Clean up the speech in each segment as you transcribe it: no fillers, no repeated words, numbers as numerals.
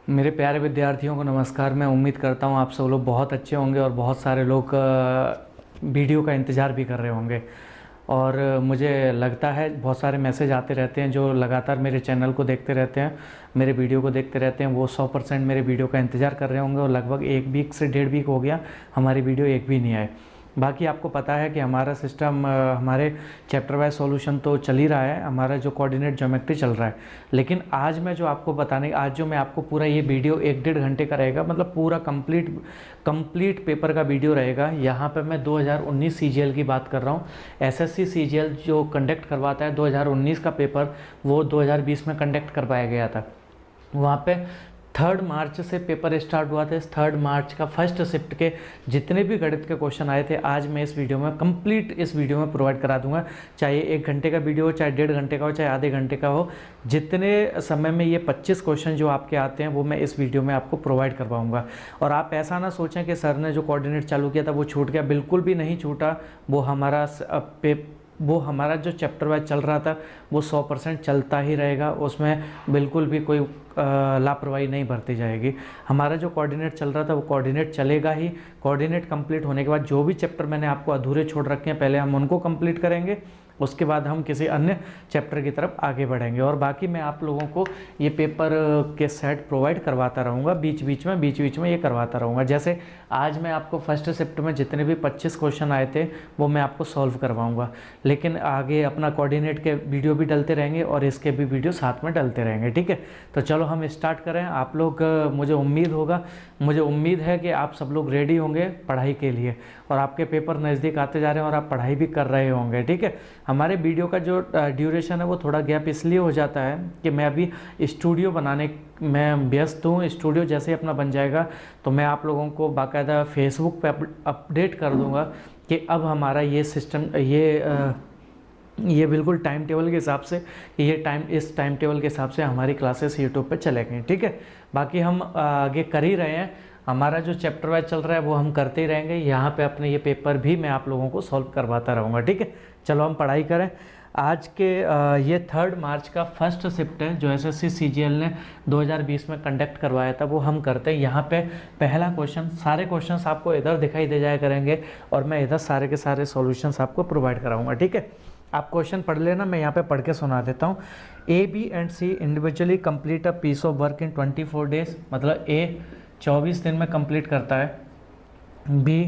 मेरे प्यारे विद्यार्थियों को नमस्कार। मैं उम्मीद करता हूँ आप सब लोग बहुत अच्छे होंगे और बहुत सारे लोग वीडियो का इंतज़ार भी कर रहे होंगे। और मुझे लगता है बहुत सारे मैसेज आते रहते हैं जो लगातार मेरे चैनल को देखते रहते हैं, मेरे वीडियो को देखते रहते हैं, वो 100% मेरे वीडियो का इंतज़ार कर रहे होंगे। और लगभग 1 वीक से 1.5 वीक हो गया हमारी वीडियो एक भी नहीं आए। बाकी आपको पता है कि हमारा सिस्टम हमारे चैप्टर वाइज सॉल्यूशन तो चल ही रहा है, हमारा जो कोऑर्डिनेट ज्योमेट्री चल रहा है। लेकिन आज आज जो मैं आपको पूरा ये वीडियो 1-1.5 घंटे का रहेगा, मतलब पूरा कंप्लीट पेपर का वीडियो रहेगा। यहाँ पे मैं 2019 सीजीएल की बात कर रहा हूँ। एसएससी सीजीएल जो कंडक्ट करवाता है 2019 का पेपर, वो 2020 में कंडक्ट करवाया गया था। वहाँ पे 3 मार्च से पेपर स्टार्ट हुआ था। इस 3 मार्च का फर्स्ट शिफ्ट के जितने भी गणित के क्वेश्चन आए थे, आज मैं इस वीडियो में इस वीडियो में प्रोवाइड करा दूंगा। चाहे 1 घंटे का वीडियो हो, चाहे 1.5 घंटे का हो, चाहे आधे घंटे का हो, जितने समय में ये 25 क्वेश्चन जो आपके आते हैं वो मैं इस वीडियो में आपको प्रोवाइड करवाऊँगा। और आप ऐसा ना सोचें कि सर ने जो कोऑर्डिनेट चालू किया था वो छूट गया, बिल्कुल भी नहीं छूटा। वो हमारा जो चैप्टर वाइज चल रहा था वो 100% चलता ही रहेगा, उसमें बिल्कुल भी कोई लापरवाही नहीं बरती जाएगी। हमारा जो कोऑर्डिनेट चल रहा था वो कोऑर्डिनेट चलेगा ही। कोऑर्डिनेट कंप्लीट होने के बाद जो भी चैप्टर मैंने आपको अधूरे छोड़ रखे हैं, पहले हम उनको कंप्लीट करेंगे, उसके बाद हम किसी अन्य चैप्टर की तरफ आगे बढ़ेंगे। और बाकी मैं आप लोगों को ये पेपर के सेट प्रोवाइड करवाता रहूँगा, बीच बीच में ये करवाता रहूँगा। जैसे आज मैं आपको फर्स्ट शिफ्ट में जितने भी 25 क्वेश्चन आए थे वो मैं आपको सॉल्व करवाऊँगा। लेकिन आगे अपना कोऑर्डिनेट के वीडियो भी डलते रहेंगे और इसके भी वीडियो साथ में डलते रहेंगे, ठीक है। तो चलो हम स्टार्ट करें। आप लोग मुझे उम्मीद है कि आप सब लोग रेडी होंगे पढ़ाई के लिए, और आपके पेपर नज़दीक आते जा रहे हैं और आप पढ़ाई भी कर रहे होंगे, ठीक है। हमारे वीडियो का जो ड्यूरेशन है वो थोड़ा गैप इसलिए हो जाता है कि मैं अभी स्टूडियो बनाने में व्यस्त हूँ। स्टूडियो जैसे ही अपना बन जाएगा तो मैं आप लोगों को बाकायदा फेसबुक पे अपडेट कर दूंगा कि अब हमारा ये सिस्टम ये बिल्कुल टाइम टेबल के हिसाब से, इस टाइम टेबल के हिसाब से हमारी क्लासेस यूट्यूब पे चलेंगी, ठीक है। बाकी हम आगे कर ही रहे हैं, हमारा जो चैप्टर वाइज चल रहा है वो हम करते ही रहेंगे। यहाँ पे अपने ये पेपर भी मैं आप लोगों को सॉल्व करवाता रहूँगा, ठीक है। चलो हम पढ़ाई करें। आज के ये 3 मार्च का फर्स्ट शिफ्ट है जो एसएससी सीजीएल ने 2020 में कंडक्ट करवाया था, वो हम करते हैं। यहाँ पे पहला क्वेश्चन, सारे क्वेश्चंस आपको इधर दिखाई दे जाया करेंगे और मैं इधर सारे के सारे सॉल्यूशंस आपको प्रोवाइड कराऊंगा, ठीक है। आप क्वेश्चन पढ़ लेना, मैं यहाँ पे पढ़ के सुना देता हूँ। A, B and C individually complete a piece of work in 24 days, मतलब ए 24 दिन में कंप्लीट करता है, बी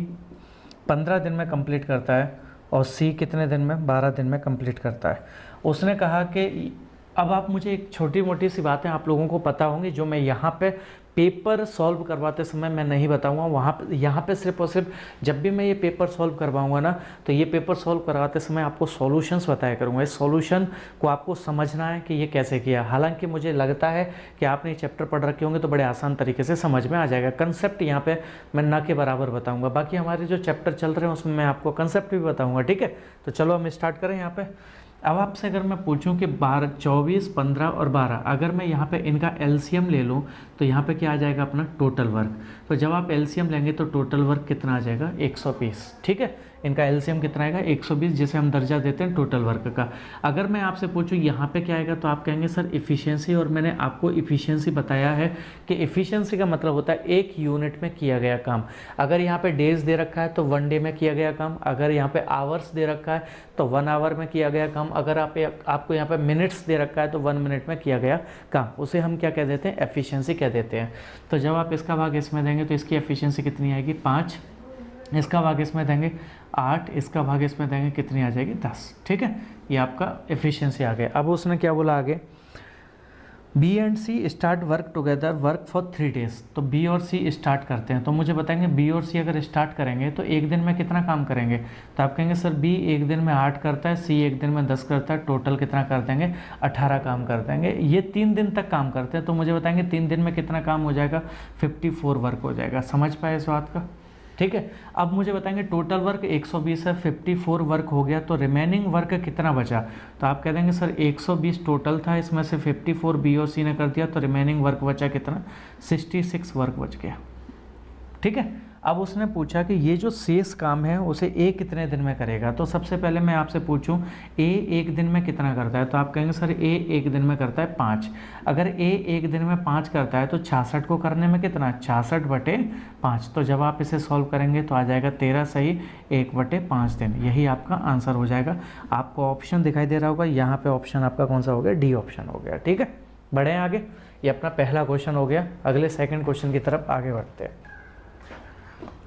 15 दिन में कंप्लीट करता है, और सी कितने दिन में, 12 दिन में कंप्लीट करता है। उसने कहा कि अब आप मुझे एक छोटी मोटी सी बातें आप लोगों को पता होंगी जो मैं यहाँ पे पेपर सॉल्व करवाते समय मैं नहीं बताऊंगा। यहाँ पे सिर्फ और सिर्फ जब भी मैं ये पेपर सॉल्व करवाऊंगा ना, तो ये पेपर सॉल्व करवाते समय आपको सॉल्यूशंस बताया करूँगा। इस सॉल्यूशन को आपको समझना है कि ये कैसे किया। हालांकि मुझे लगता है कि आपने ये चैप्टर पढ़ रखे होंगे तो बड़े आसान तरीके से समझ में आ जाएगा। कंसेप्ट यहाँ पे मैं ना के बराबर बताऊँगा, बाकी हमारे जो चैप्टर चल रहे हैं उसमें मैं आपको कंसेप्ट भी बताऊँगा, ठीक है। तो चलो हम स्टार्ट करें। यहाँ पे अब आपसे अगर मैं पूछूं कि 12, 24, 15 और 12, अगर मैं यहाँ पे इनका एलसीएम ले लूँ तो यहाँ पे क्या आ जाएगा अपना टोटल वर्क। तो जब आप एलसीएम लेंगे तो टोटल वर्क कितना आ जाएगा, 120, ठीक है। इनका एलसीएम कितना आएगा, 120, जिसे हम दर्जा देते हैं टोटल वर्क का। अगर मैं आपसे पूछूं यहाँ पे क्या आएगा तो आप कहेंगे सर इफ़िशियंसी, और मैंने आपको इफ़िशियंसी बताया है कि इफ़िशियंसी का मतलब होता है एक यूनिट में किया गया काम। अगर यहाँ पे डेज दे रखा है तो 1 डे में किया गया काम, अगर यहाँ पे आवर्स दे रखा है तो 1 आवर में किया गया काम, अगर आपको यहाँ पे मिनट्स दे रखा है तो 1 मिनट में किया गया काम, उसे हम क्या कह देते हैं, एफिशिएंसी कह देते हैं। तो जब आप इसका भाग इसमें देंगे तो इसकी एफिशिएंसी कितनी आएगी, 5, इसका भाग इसमें देंगे 8, इसका भाग इसमें देंगे कितनी आ जाएगी, 10, ठीक है। ये आपका एफिशिएंसी आ गया। अब उसने क्या बोला आगे, B and C start work together work for 3 days. तो बी और सी स्टार्ट करते हैं, तो मुझे बताएंगे बी और सी अगर स्टार्ट करेंगे तो एक दिन में कितना काम करेंगे। तो आप कहेंगे सर बी एक दिन में 8 करता है, सी एक दिन में 10 करता है, टोटल कितना कर देंगे, 18 काम कर देंगे। ये 3 दिन तक काम करते हैं, तो मुझे बताएंगे 3 दिन में कितना काम हो जाएगा, 54 वर्क हो जाएगा। समझ पाए इस बात का, ठीक है। अब मुझे बताएंगे टोटल वर्क 120 है, 54 वर्क हो गया, तो रिमेनिंग वर्क कितना बचा। तो आप कह देंगे सर 120 टोटल था, इसमें से 54 बी और सी ने कर दिया, तो रिमेनिंग वर्क बचा कितना, 66 वर्क बच गया, ठीक है। अब उसने पूछा कि ये जो शेष काम है उसे ए कितने दिन में करेगा। तो सबसे पहले मैं आपसे पूछूं ए एक दिन में कितना करता है, तो आप कहेंगे सर ए एक दिन में करता है 5। अगर ए एक दिन में 5 करता है तो 66 को करने में कितना, 66/5। तो जब आप इसे सॉल्व करेंगे तो आ जाएगा 13 सही 1/5 दिन। यही आपका आंसर हो जाएगा। आपको ऑप्शन दिखाई दे रहा होगा, यहाँ पे ऑप्शन आपका कौन सा हो गया, डी ऑप्शन हो गया। ठीक है, बढ़े आगे। ये अपना पहला क्वेश्चन हो गया। अगले सेकंड क्वेश्चन की तरफ आगे बढ़ते हैं।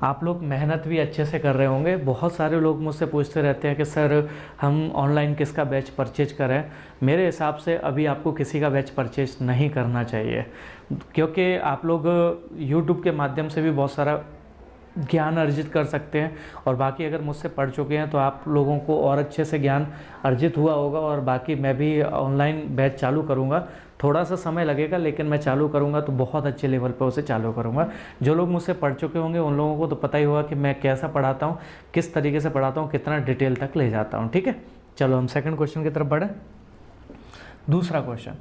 आप लोग मेहनत भी अच्छे से कर रहे होंगे। बहुत सारे लोग मुझसे पूछते रहते हैं कि सर हम ऑनलाइन किसका बैच परचेज करें। मेरे हिसाब से अभी आपको किसी का बैच परचेज नहीं करना चाहिए, क्योंकि आप लोग यूट्यूब के माध्यम से भी बहुत सारा ज्ञान अर्जित कर सकते हैं, और बाकी अगर मुझसे पढ़ चुके हैं तो आप लोगों को और अच्छे से ज्ञान अर्जित हुआ होगा। और बाकी मैं भी ऑनलाइन बैच चालू करूँगा, थोड़ा सा समय लगेगा लेकिन मैं चालू करूँगा तो बहुत अच्छे लेवल पर उसे चालू करूँगा। जो लोग मुझसे पढ़ चुके होंगे उन लोगों को तो पता ही होगा कि मैं कैसा पढ़ाता हूँ, किस तरीके से पढ़ाता हूँ, कितना डिटेल तक ले जाता हूँ। ठीक है, चलो हम सेकंड क्वेश्चन की तरफ बढ़ें। दूसरा क्वेश्चन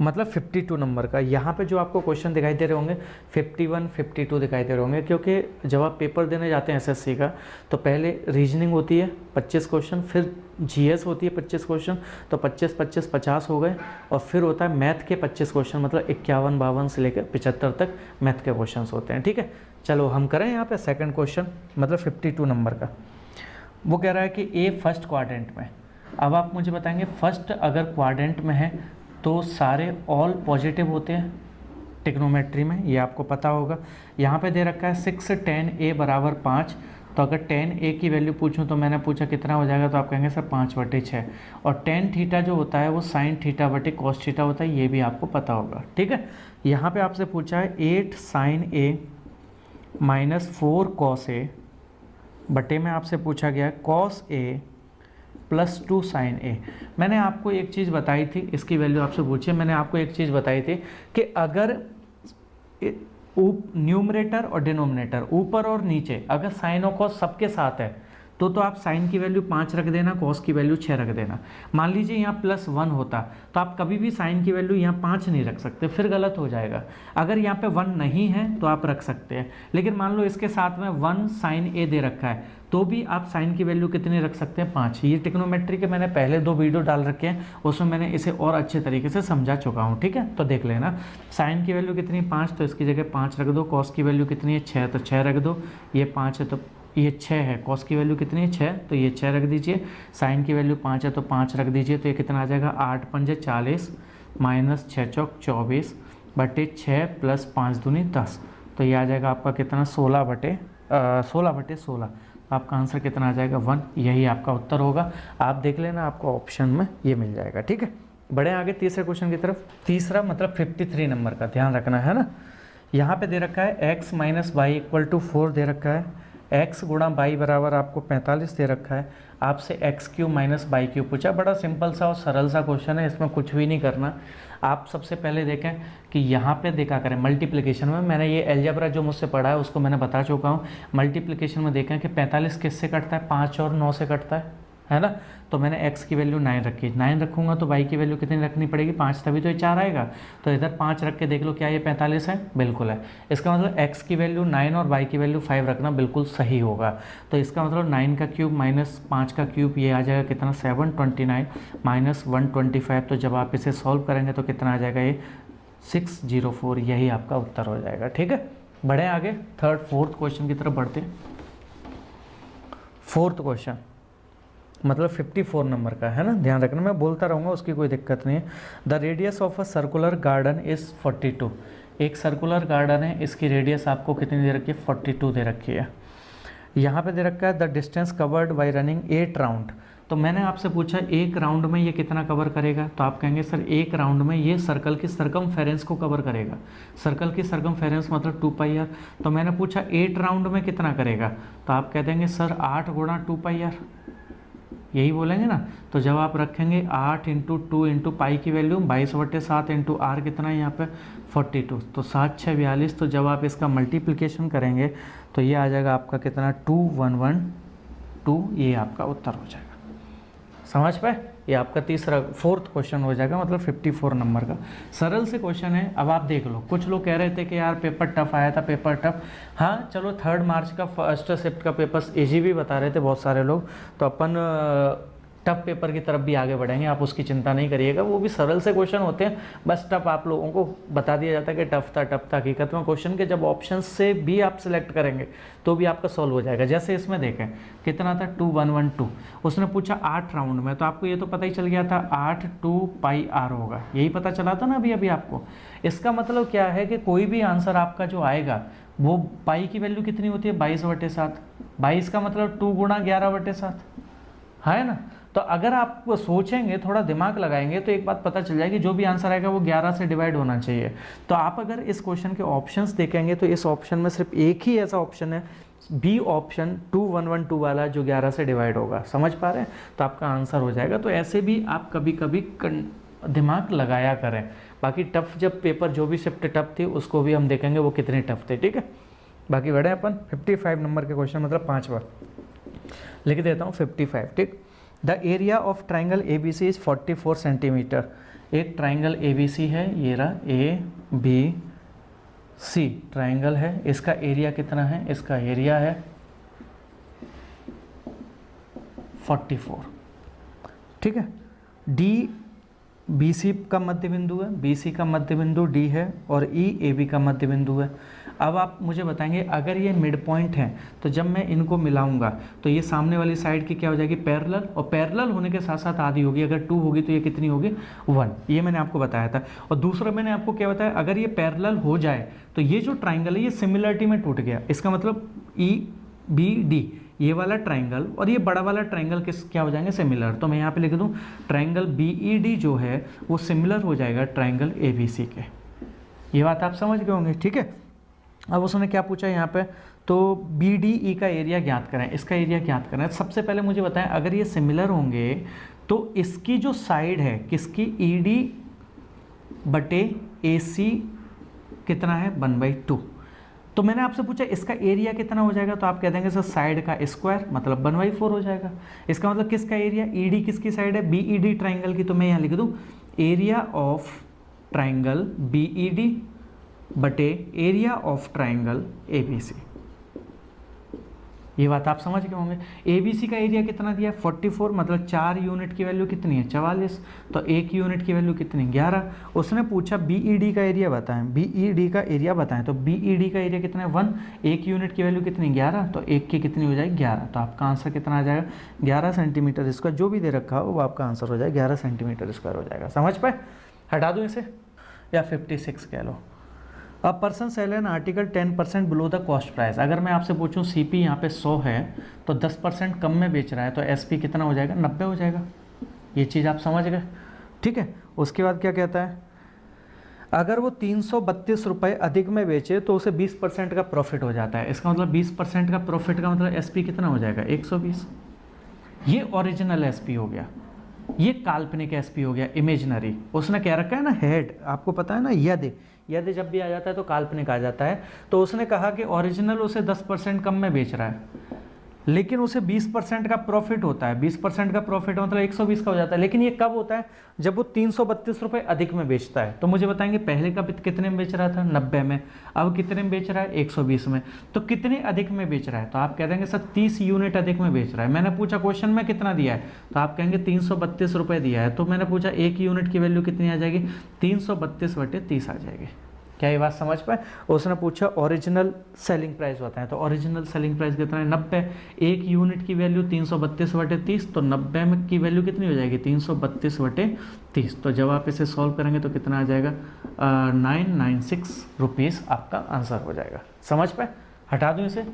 मतलब 52 नंबर का। यहाँ पे जो आपको क्वेश्चन दिखाई दे रहे होंगे 51, 52 दिखाई दे रहे होंगे, क्योंकि जब आप पेपर देने जाते हैं एसएससी का तो पहले रीजनिंग होती है 25 क्वेश्चन, फिर जीएस होती है 25 क्वेश्चन, तो 25, 25, 50 हो गए, और फिर होता है मैथ के 25 क्वेश्चन, मतलब 51, 52 से लेकर 75 तक मैथ के क्वेश्चन होते हैं। ठीक है, चलो हम करें यहाँ पे सेकंड क्वेश्चन मतलब 52 नंबर का। वो कह रहा है कि ए फर्स्ट क्वाड्रेंट में। अब आप मुझे बताएंगे फर्स्ट अगर क्वाड्रेंट में है तो सारे ऑल पॉजिटिव होते हैं टिग्नोमेट्री में, ये आपको पता होगा। यहाँ पे दे रखा है 6 tan a = 5, तो अगर tan a की वैल्यू पूछूं तो मैंने पूछा कितना हो जाएगा, तो आप कहेंगे सर 5/6। और tan थीटा जो होता है वो sin θ/cos θ होता है, ये भी आपको पता होगा। ठीक है, यहाँ पे आपसे पूछा है 8 sin a - 4 cos a बटे में आपसे पूछा गया है cos a + 2 sin a। मैंने आपको एक चीज़ बताई थी, इसकी वैल्यू आपसे पूछिए। मैंने आपको एक चीज़ बताई थी कि अगर न्यूमरेटर और डिनोमिनेटर ऊपर और नीचे अगर साइन और कॉस सबके साथ है तो आप साइन की वैल्यू 5 रख देना, कॉस की वैल्यू 6 रख देना। मान लीजिए यहाँ +1 होता तो आप कभी भी साइन की वैल्यू यहाँ 5 नहीं रख सकते, फिर गलत हो जाएगा। अगर यहाँ पे 1 नहीं है तो आप रख सकते हैं, लेकिन मान लो इसके साथ में 1 sin a दे रखा है तो भी आप साइन की वैल्यू कितनी रख सकते हैं, 5। ये टिग्नोमेट्री के मैंने पहले 2 वीडियो डाल रखे हैं, उसमें मैंने इसे और अच्छे तरीके से समझा चुका हूँ। ठीक है, तो देख लेना। साइन की वैल्यू कितनी 5, तो इसकी जगह 5 रख दो। कॉस की वैल्यू कितनी है 6, तो 6 रख दो। ये 5 है तो ये 6 है। कॉस की वैल्यू कितनी है 6, तो ये 6 रख दीजिए। साइन की वैल्यू 5 है तो 5 रख दीजिए। तो ये कितना आ जाएगा 8 × 5 = 40 - 6 × 4 = 24 बटे 6 + 5 दूनी 10। तो ये आ जाएगा आपका कितना 16/16। आपका आंसर कितना आ जाएगा 1। यही आपका उत्तर होगा। आप देख लेना, आपको ऑप्शन में ये मिल जाएगा। ठीक है, बढ़े आगे तीसरे क्वेश्चन की तरफ। तीसरा मतलब 53 नंबर का, ध्यान रखना है ना। यहाँ पे दे रखा है x - y = 4 दे रखा है, x × y बराबर आपको 45 दे रखा है। आपसे x³ - y³ पूछा। बड़ा सिंपल सा और सरल सा क्वेश्चन है, इसमें कुछ भी नहीं करना। आप सबसे पहले देखें कि यहाँ पे देखा करें मल्टीप्लिकेशन में। मैंने ये अलजेब्रा जो मुझसे पढ़ा है उसको मैंने बता चुका हूँ। मल्टीप्लिकेशन में देखें कि 45 किससे कटता है, 5 और 9 से कटता है ना। तो मैंने x की वैल्यू 9 रखी, 9 रखूँगा तो y की वैल्यू कितनी रखनी पड़ेगी, 5, तभी तो ये 4 आएगा। तो इधर 5 रख के देख लो क्या ये 45 है, बिल्कुल है। इसका मतलब x की वैल्यू 9 और y की वैल्यू 5 रखना बिल्कुल सही होगा। तो इसका मतलब 9 का क्यूब - 5 का क्यूब, ये आ जाएगा कितना 729 - 125। तो जब आप इसे सॉल्व करेंगे तो कितना आ जाएगा ये 604। यही आपका उत्तर हो जाएगा। ठीक है, बढ़े आगे फोर्थ क्वेश्चन की तरफ बढ़ते हैं। फोर्थ क्वेश्चन मतलब 54 नंबर का है ना, ध्यान रखना। मैं बोलता रहूँगा, उसकी कोई दिक्कत नहीं है। The radius of a circular garden is 42। एक सर्कुलर गार्डन है, इसकी रेडियस आपको कितनी दे रखी है, 42 दे रखी है। यहाँ पे दे रखा है the distance covered by running 8 round. तो मैंने आपसे पूछा एक राउंड में ये कितना कवर करेगा, तो आप कहेंगे सर एक राउंड में ये सर्कल की सरकमफेरेंस को कवर करेगा। सर्कल की सरकमफेरेंस मतलब 2πr। तो मैंने पूछा 8 राउंड में कितना करेगा, तो आप कह देंगे सर 8 × 2πr, यही बोलेंगे ना। तो जब आप रखेंगे 8 × 2 × पाई की वैल्यू 22/7 × r कितना है यहाँ पे 42, तो 7 6 42। तो जब आप इसका मल्टीप्लिकेशन करेंगे तो ये आ जाएगा आपका कितना 2112। ये आपका उत्तर हो जाएगा। समझ पाए। ये आपका फोर्थ क्वेश्चन हो जाएगा, मतलब 54 नंबर का सरल से क्वेश्चन है। अब आप देख लो, कुछ लोग कह रहे थे कि यार पेपर टफ आया था, पेपर टफ। हाँ चलो 3 मार्च का फर्स्ट शिफ्ट का पेपर इजी भी बता रहे थे बहुत सारे लोग, तो अपन टफ पेपर की तरफ भी आगे बढ़ेंगे, आप उसकी चिंता नहीं करिएगा। वो भी सरल से क्वेश्चन होते हैं, बस टफ आप लोगों को बता दिया जाता है कि टफ था। हकीकत में क्वेश्चन के जब ऑप्शन से भी आप सिलेक्ट करेंगे तो भी आपका सॉल्व हो जाएगा। जैसे इसमें देखें कितना था 2112, उसने पूछा 8 राउंड में, तो आपको ये तो पता ही चल गया था 8 2 पाई r होगा, यही पता चला था ना अभी आपको। इसका मतलब क्या है कि कोई भी आंसर आपका जो आएगा वो पाई की वैल्यू कितनी होती है 22/7, 22 का मतलब 2 गुणा 11/7 है ना। तो अगर आप सोचेंगे, थोड़ा दिमाग लगाएंगे, तो एक बात पता चल जाएगी, जो भी आंसर आएगा वो 11 से डिवाइड होना चाहिए। तो आप अगर इस क्वेश्चन के ऑप्शंस देखेंगे तो इस ऑप्शन में सिर्फ एक ही ऐसा ऑप्शन है, बी ऑप्शन 2112 वाला, जो 11 से डिवाइड होगा। समझ पा रहे हैं, तो आपका आंसर हो जाएगा। तो ऐसे भी आप कभी कभी दिमाग लगाया करें। बाकी टफ जब पेपर जो भी शिफ्ट टफ थी उसको भी हम देखेंगे वो कितने टफ थे, ठीक है। बाकी बढ़े अपन 55 नंबर के क्वेश्चन, मतलब 5 बार लिख देता हूँ 55, ठीक। The area of triangle A B C is 44 centimetre. एक ट्राइंगल ए बी सी है, ये रहा ए बी सी ट्राइंगल है, इसका एरिया कितना है, इसका एरिया है 44, ठीक है। डी बी सी का मध्य बिंदु है, बी सी का मध्य बिंदु डी है, और ई ए बी का मध्य बिंदु है। अब आप मुझे बताएंगे, अगर ये मिड पॉइंट है तो जब मैं इनको मिलाऊंगा तो ये सामने वाली साइड की क्या हो जाएगी, पैरेलल, और पैरेलल होने के साथ साथ आधी होगी। अगर 2 होगी तो ये कितनी होगी 1, ये मैंने आपको बताया था। और दूसरा मैंने आपको क्या बताया, अगर ये पैरेलल हो जाए तो ये जो ट्राइंगल है ये सिमिलरिटी में टूट गया। इसका मतलब ई बी डी, ये वाला ट्राइंगल और ये बड़ा वाला ट्राइंगल क्या हो जाएंगे, सिमिलर। तो मैं यहाँ पे लिख दूँ ट्राइंगल बी ई डी जो है वो सिमिलर हो जाएगा ट्राइंगल ए बी सी के। ये बात आप समझ गए होंगे, ठीक है। अब उसने क्या पूछा यहाँ पे, तो बी डी ई का एरिया ज्ञात करें, इसका एरिया ज्ञात करें। सबसे पहले मुझे बताएं, अगर ये सिमिलर होंगे तो इसकी जो साइड है किसकी, ई डी बटे ए सी कितना है 1/2। तो मैंने आपसे पूछा इसका एरिया कितना हो जाएगा, तो आप कह देंगे सर साइड का स्क्वायर, मतलब 1/4 हो जाएगा। इसका मतलब किसका एरिया, ई डी किसकी साइड है, बी ई डी ट्राइंगल की। तो मैं यहाँ लिख दूँ area of triangle B E D बटे area of triangle A B C. ये बात आप समझ गए होंगे। ए बी सी का एरिया कितना दिया 44, मतलब 4 यूनिट की वैल्यू कितनी है 44, तो 1 यूनिट की वैल्यू कितनी 11। उसने पूछा बी ई डी का एरिया बताएं, बी ई डी का एरिया बताएं, तो बी ई डी का एरिया कितना है 1, 1 यूनिट की वैल्यू कितनी 11, तो 1 की कितनी हो जाएगी 11। तो आपका आंसर कितना आ जाएगा 11 सेंटीमीटर स्क्वायर, जो भी दे रखा हो वो आपका आंसर हो जाएगा 11 सेंटीमीटर स्क्वायर हो जाएगा। समझ पाए, हटा दूँ इसे या 56 कह लो। A person sell an article 10% below the cost price. अगर मैं आपसे पूछूं सी पी यहाँ पे 100 है तो 10% कम में बेच रहा है, तो एस पी कितना हो जाएगा 90 हो जाएगा। ये चीज़ आप समझ गए, ठीक है। उसके बाद क्या कहता है, अगर वो 332 रुपये अधिक में बेचे तो उसे 20% का प्रॉफिट हो जाता है। इसका मतलब 20% का प्रॉफिट का मतलब एस पी कितना हो जाएगा 120। ये ओरिजिनल एस पी हो गया, ये काल्पनिक एस पी हो गया, इमेजिनरी। उसने क्या रखा है ना हेड, आपको पता है ना यदि जब भी आ जाता है तो काल्पनिक आ जाता है। तो उसने कहा कि ओरिजिनल उसे 10% कम में बेच रहा है, लेकिन उसे 20% का प्रॉफिट होता है। 20% का प्रॉफिट मतलब 120 का हो जाता है। लेकिन ये कब होता है, जब वो 332 रुपये अधिक में बेचता है। तो मुझे बताएंगे पहले का कितने में बेच रहा था 90 में, अब कितने में बेच रहा है 120 में। तो कितने अधिक में बेच रहा है, तो आप कह देंगे सर 30 यूनिट अधिक में बेच रहा है। मैंने पूछा क्वेश्चन में कितना दिया है, तो आप कहेंगे 332 रुपये दिया है। तो मैंने पूछा 1 यूनिट की वैल्यू कितनी आ जाएगी 332/30 आ जाएगी। क्या ये बात समझ पाए। उसने पूछा ओरिजिनल सेलिंग प्राइस बताएं, तो ओरिजिनल सेलिंग प्राइस कितना है 90। 1 यूनिट की वैल्यू 332/30, तो 90 में की वैल्यू कितनी हो जाएगी 332/30। तो जब आप इसे सॉल्व करेंगे तो कितना आ जाएगा 996 रुपीज़ आपका आंसर हो जाएगा। समझ पाए, हटा दूँ इसे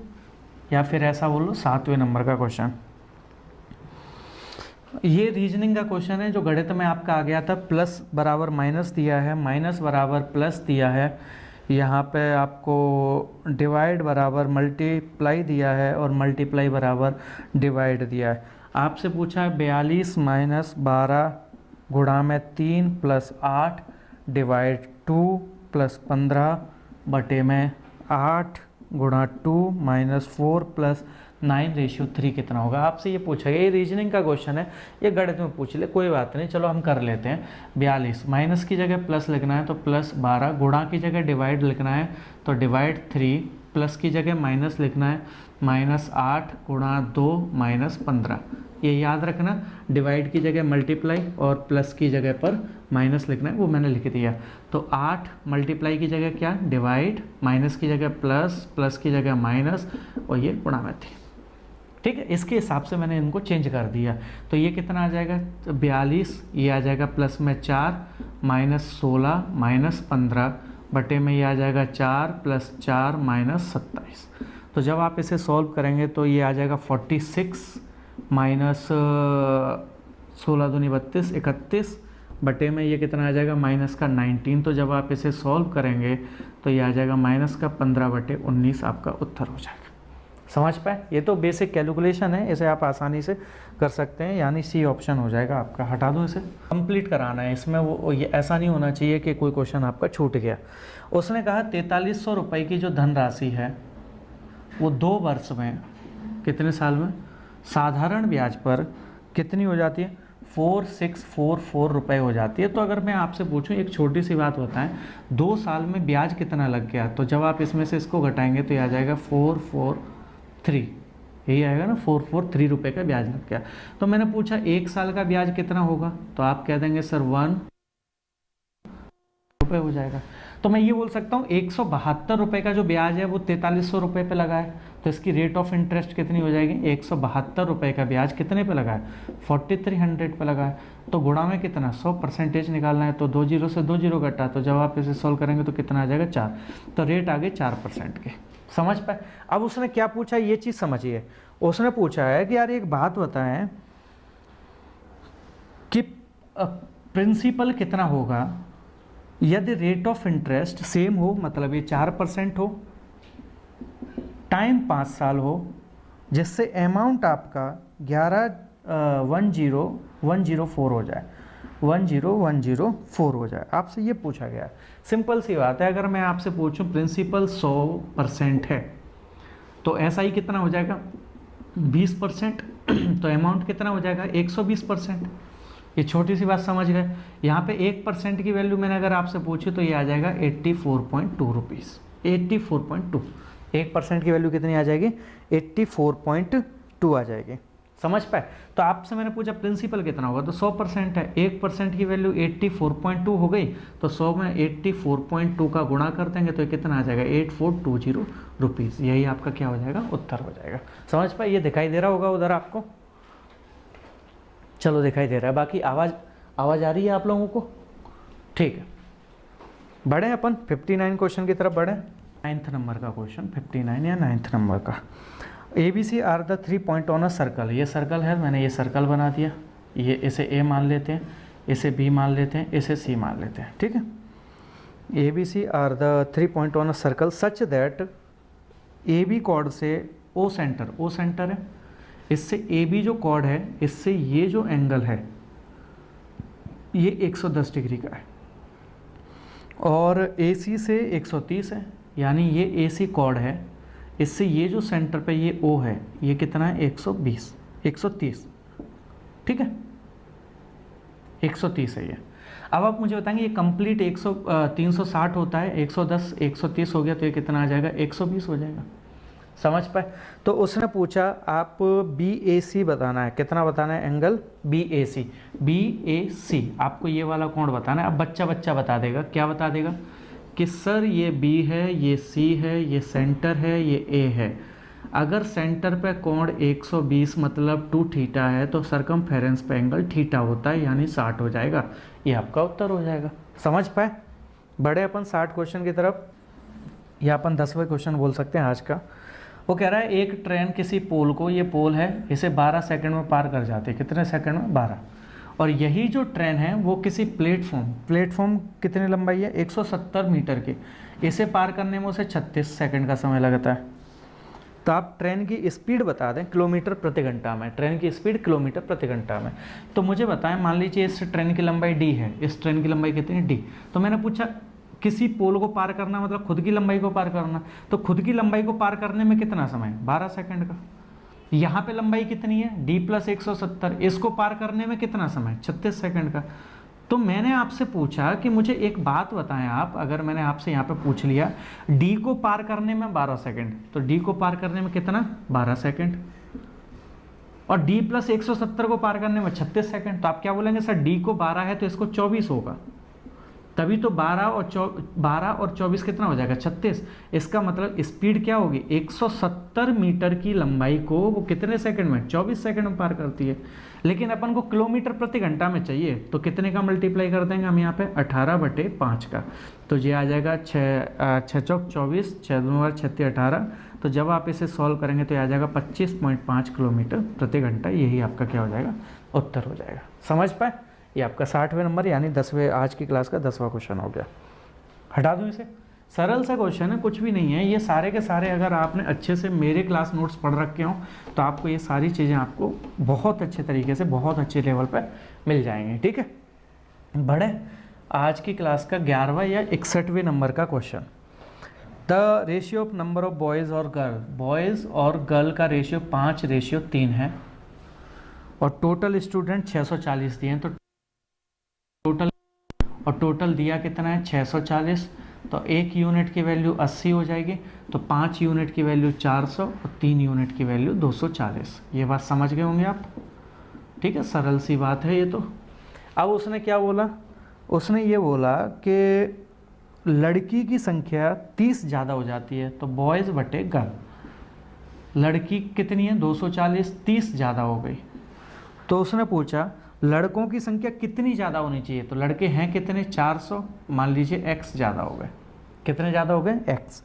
या फिर ऐसा बोलो 7वें नंबर का क्वेश्चन। ये रीजनिंग का क्वेश्चन है जो गणित में आपका आ गया था। प्लस बराबर माइनस दिया है, माइनस बराबर प्लस दिया है, यहाँ पे आपको डिवाइड बराबर मल्टीप्लाई दिया है और मल्टीप्लाई बराबर डिवाइड दिया है। आपसे पूछा है 42 - 12 गुणा में 3 + 8 डिवाइड 2 + 15 बटे में 8 गुणा 2 - 4 + 9:3 कितना होगा, आपसे ये पूछा गया। ये रीजनिंग का क्वेश्चन है, ये गणित में पूछ ले, कोई बात नहीं, चलो हम कर लेते हैं। 42 माइनस की जगह प्लस लिखना है तो +12, गुणा की जगह डिवाइड लिखना है तो डिवाइड 3, प्लस की जगह माइनस लिखना है -8 गुणा 2 -15, ये याद रखना। डिवाइड की जगह मल्टीप्लाई और प्लस की जगह पर माइनस लिखना है, वो मैंने लिख दिया। तो 8 मल्टीप्लाई की जगह क्या डिवाइड, माइनस की जगह प्लस, प्लस की जगह माइनस, और ये गुणा में थी। ठीक है, इसके हिसाब से मैंने इनको चेंज कर दिया। तो ये कितना आ जाएगा 42, ये आ जाएगा प्लस में 4 -16 -15 बटे में ये आ जाएगा 4 + 4 -27। तो जब आप इसे सॉल्व करेंगे तो ये आ जाएगा 46 -16 दूनी 32 31 बटे में ये कितना आ जाएगा -19। तो जब आप इसे सॉल्व करेंगे तो ये आ जाएगा -15/19 आपका उत्तर हो जाएगा। समझ पाए? ये तो बेसिक कैलकुलेशन है, इसे आप आसानी से कर सकते हैं, यानी सी ऑप्शन हो जाएगा आपका। हटा दूँ इसे, कंप्लीट कराना है इसमें। वो ये ऐसा नहीं होना चाहिए कि कोई क्वेश्चन आपका छूट गया। उसने कहा 4300 रुपये की जो धनराशि है वो 2 वर्ष में, कितने साल में, साधारण ब्याज पर कितनी हो जाती है 4644 रुपये हो जाती है। तो अगर मैं आपसे पूछूं एक छोटी सी बात बताएं, 2 साल में ब्याज कितना लग गया, तो जब आप इसमें से इसको घटाएंगे तो ये आ जाएगा 443, यही आएगा ना, 443 रुपये का ब्याज लग गया। तो मैंने पूछा 1 साल का ब्याज कितना होगा, तो आप कह देंगे सर 1 रुपये हो जाएगा। तो मैं ये बोल सकता हूँ 172 रुपये का जो ब्याज है वो 4300 रुपये पे लगा है, तो इसकी रेट ऑफ इंटरेस्ट कितनी हो जाएगी, 172 रुपये का ब्याज कितने पे लगा है 4300 पे लगा है। तो गुणा में कितना 100% निकालना है, तो 2 जीरो से 2 जीरो घटा, तो जब आप इसे सॉल्व करेंगे तो कितना आ जाएगा 4। तो रेट आ गए 4% के। समझ पाए? अब उसने क्या पूछा ये चीज़ समझिए। उसने पूछा है कि यार एक बात बताएं कि प्रिंसिपल कितना होगा यदि रेट ऑफ इंटरेस्ट सेम हो, मतलब ये 4% हो, टाइम 5 साल हो, जिससे अमाउंट आपका 10104 हो जाए, 10104 हो जाए। आपसे ये पूछा गया। सिंपल सी बात है, अगर मैं आपसे पूछूं प्रिंसिपल 100% है तो SI कितना हो जाएगा 20%, तो अमाउंट कितना हो जाएगा 120%। ये छोटी सी बात समझ गए। यहाँ पे 1% की वैल्यू मैंने अगर आपसे पूछी तो ये आ जाएगा 84.2 रुपीज़, 84.2। 1% की वैल्यू कितनी आ जाएगी 84.2 आ जाएगी। समझ पाए? तो आपसे मैंने पूछा प्रिंसिपल कितना होगा, तो 100% है, 1% की वैल्यू 84.2 हो गई, तो 100 में 84.2 का गुणा कर देंगे तो ये कितना आ जाएगा 8420 रुपीज़। यही आपका क्या हो जाएगा उत्तर हो जाएगा। समझ पाए? ये दिखाई दे रहा होगा उधर आपको, चलो दिखाई दे रहा है। बाकी आवाज़ आ रही है आप लोगों को? ठीक है, बढ़े अपन 59 क्वेश्चन की तरफ बढ़े। 9th नंबर का क्वेश्चन, 59 या 9th नंबर का। ABC are the 3 point on a circle. ये सर्कल है, मैंने ये सर्कल बना दिया, ये इसे A मान लेते हैं, इसे B मान लेते हैं, इसे C मान लेते हैं। ठीक है, ABC are the 3 point on a circle such that AB chord से O सेंटर है, इससे AB जो कॉर्ड है इससे ये जो एंगल है ये 110 डिग्री का है, और AC से 130 है, यानी ये AC कॉर्ड है, इससे ये जो सेंटर पे ये O है ये कितना है 130। ठीक है, 130 है ये। अब आप मुझे बताएंगे ये कंप्लीट 360 होता है, 110 130 हो गया तो ये कितना आ जाएगा 120 हो जाएगा। समझ पाए? तो उसने पूछा आप BAC बताना है, कितना बताना है एंगल BAC आपको ये वाला कोण बताना है। अब बच्चा बता देगा, क्या बता देगा कि सर ये B है, ये C है, ये सेंटर है, ये A है। अगर सेंटर पे कोण 120 मतलब 2 थीटा है तो सरकमफेरेंस पे एंगल थीटा होता है, यानी 60 हो जाएगा। ये आपका उत्तर हो जाएगा। समझ पाए? बढ़े अपन 60 क्वेश्चन की तरफ, या अपन 10वें क्वेश्चन बोल सकते हैं आज का। वो कह रहा है एक ट्रेन किसी पोल को, ये पोल है, इसे 12 सेकंड में पार कर जाती है। कितने सेकंड में 12। और यही जो ट्रेन है वो किसी प्लेटफॉर्म कितनी लंबाई है 170 मीटर की, इसे पार करने में उसे 36 सेकंड का समय लगता है। तो आप ट्रेन की स्पीड बता दें किलोमीटर प्रति घंटा में, ट्रेन की स्पीड किलोमीटर प्रति घंटा में। तो मुझे बताएं, मान लीजिए इस ट्रेन की लंबाई d है, इस ट्रेन की लंबाई कितनी d। तो मैंने पूछा किसी पोल को पार करना मतलब खुद की लंबाई को पार करना, तो खुद की लंबाई को पार करने में कितना समय 12 सेकंड का। यहाँ पे लंबाई कितनी है d प्लस 170, इसको पार करने में कितना समय, 36 सेकंड का। तो मैंने आपसे पूछा कि मुझे एक बात बताएं आप, अगर मैंने आपसे यहाँ पे पूछ लिया d को पार करने में 12 सेकंड, तो d को पार करने में कितना, 12 सेकंड, और d प्लस 170 को पार करने में 36 सेकंड, तो आप क्या बोलेंगे सर d को 12 है तो इसको 24 होगा, तभी तो 12 और 24 कितना हो जाएगा, 36। इसका मतलब स्पीड क्या होगी, 170 मीटर की लंबाई को वो कितने सेकंड में, 24 सेकंड में पार करती है। लेकिन अपन को किलोमीटर प्रति घंटा में चाहिए, तो कितने का मल्टीप्लाई कर देंगे हम यहाँ पे, 18/5 का। तो ये आ जाएगा 6 चौक 24, 6 दूनी 36, 18। तो जब आप इसे सॉल्व करेंगे तो ये आ जाएगा 25.5 किलोमीटर प्रति घंटा। यही आपका क्या हो जाएगा, उत्तर हो जाएगा। समझ पाए, ये आपका 60वें नंबर यानी 10वें आज की क्लास का 10वां क्वेश्चन हो गया। हटा दूँ इसे, सरल सा क्वेश्चन है, कुछ भी नहीं है। ये सारे के सारे अगर आपने अच्छे से मेरे क्लास नोट्स पढ़ रखे हों तो आपको ये सारी चीज़ें आपको बहुत अच्छे तरीके से बहुत अच्छे लेवल पर मिल जाएंगे। ठीक है, बढ़े आज की क्लास का 11वां या 61वें नंबर का question. The ratio of number of boys और गर्ल, बॉयज़ और गर्ल का रेशियो 5:3 है और टोटल स्टूडेंट 640 दिए हैं। तो टोटल दिया कितना है, 640। तो 1 यूनिट की वैल्यू 80 हो जाएगी, तो 5 यूनिट की वैल्यू 400 और 3 यूनिट की वैल्यू 240। ये बात समझ गए होंगे आप। ठीक है, सरल सी बात है ये तो। अब उसने क्या बोला, उसने ये बोला कि लड़की की संख्या 30 ज़्यादा हो जाती है, तो बॉयज़ बटे गर्ल। लड़की कितनी है, 240, 30 ज़्यादा हो गई। तो उसने पूछा लड़कों की संख्या कितनी ज़्यादा होनी चाहिए, तो लड़के हैं कितने, 400, मान लीजिए x ज़्यादा हो गए। कितने ज़्यादा हो गए, x।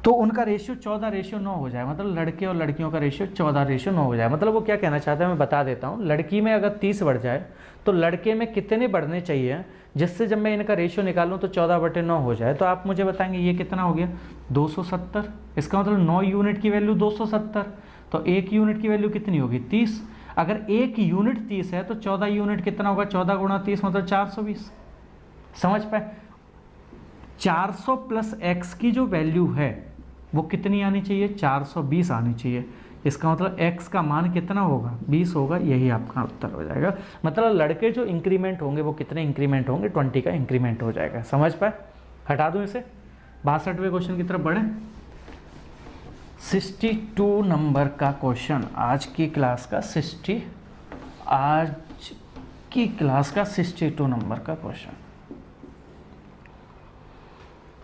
तो उनका रेशियो 14:9 हो जाए, मतलब लड़के और लड़कियों का रेशियो 14:9 हो जाए। मतलब वो क्या कहना चाहते हैं मैं बता देता हूँ। लड़की में अगर 30 बढ़ जाए तो लड़के में कितने बढ़ने चाहिए, जिससे जब मैं इनका रेशियो निकालूँ तो 14/9 हो जाए। तो आप मुझे बताएंगे ये कितना हो गया, 270। इसका मतलब 9 यूनिट की वैल्यू 270, तो 1 यूनिट की वैल्यू कितनी होगी, 30। अगर 1 यूनिट 30 है तो 14 यूनिट कितना होगा, 14 गुणा 30 मतलब 420। समझ पाए, 400 प्लस x की जो वैल्यू है वो कितनी आनी चाहिए, 420 आनी चाहिए। इसका मतलब x का मान कितना होगा, 20 होगा। यही आपका उत्तर हो जाएगा। मतलब लड़के जो इंक्रीमेंट होंगे वो कितने इंक्रीमेंट होंगे, 20 का इंक्रीमेंट हो जाएगा। समझ पाए, हटा दूं इसे। 62वें क्वेश्चन की तरफ बढ़े। 62 नंबर का क्वेश्चन आज की क्लास का 62 नंबर का क्वेश्चन।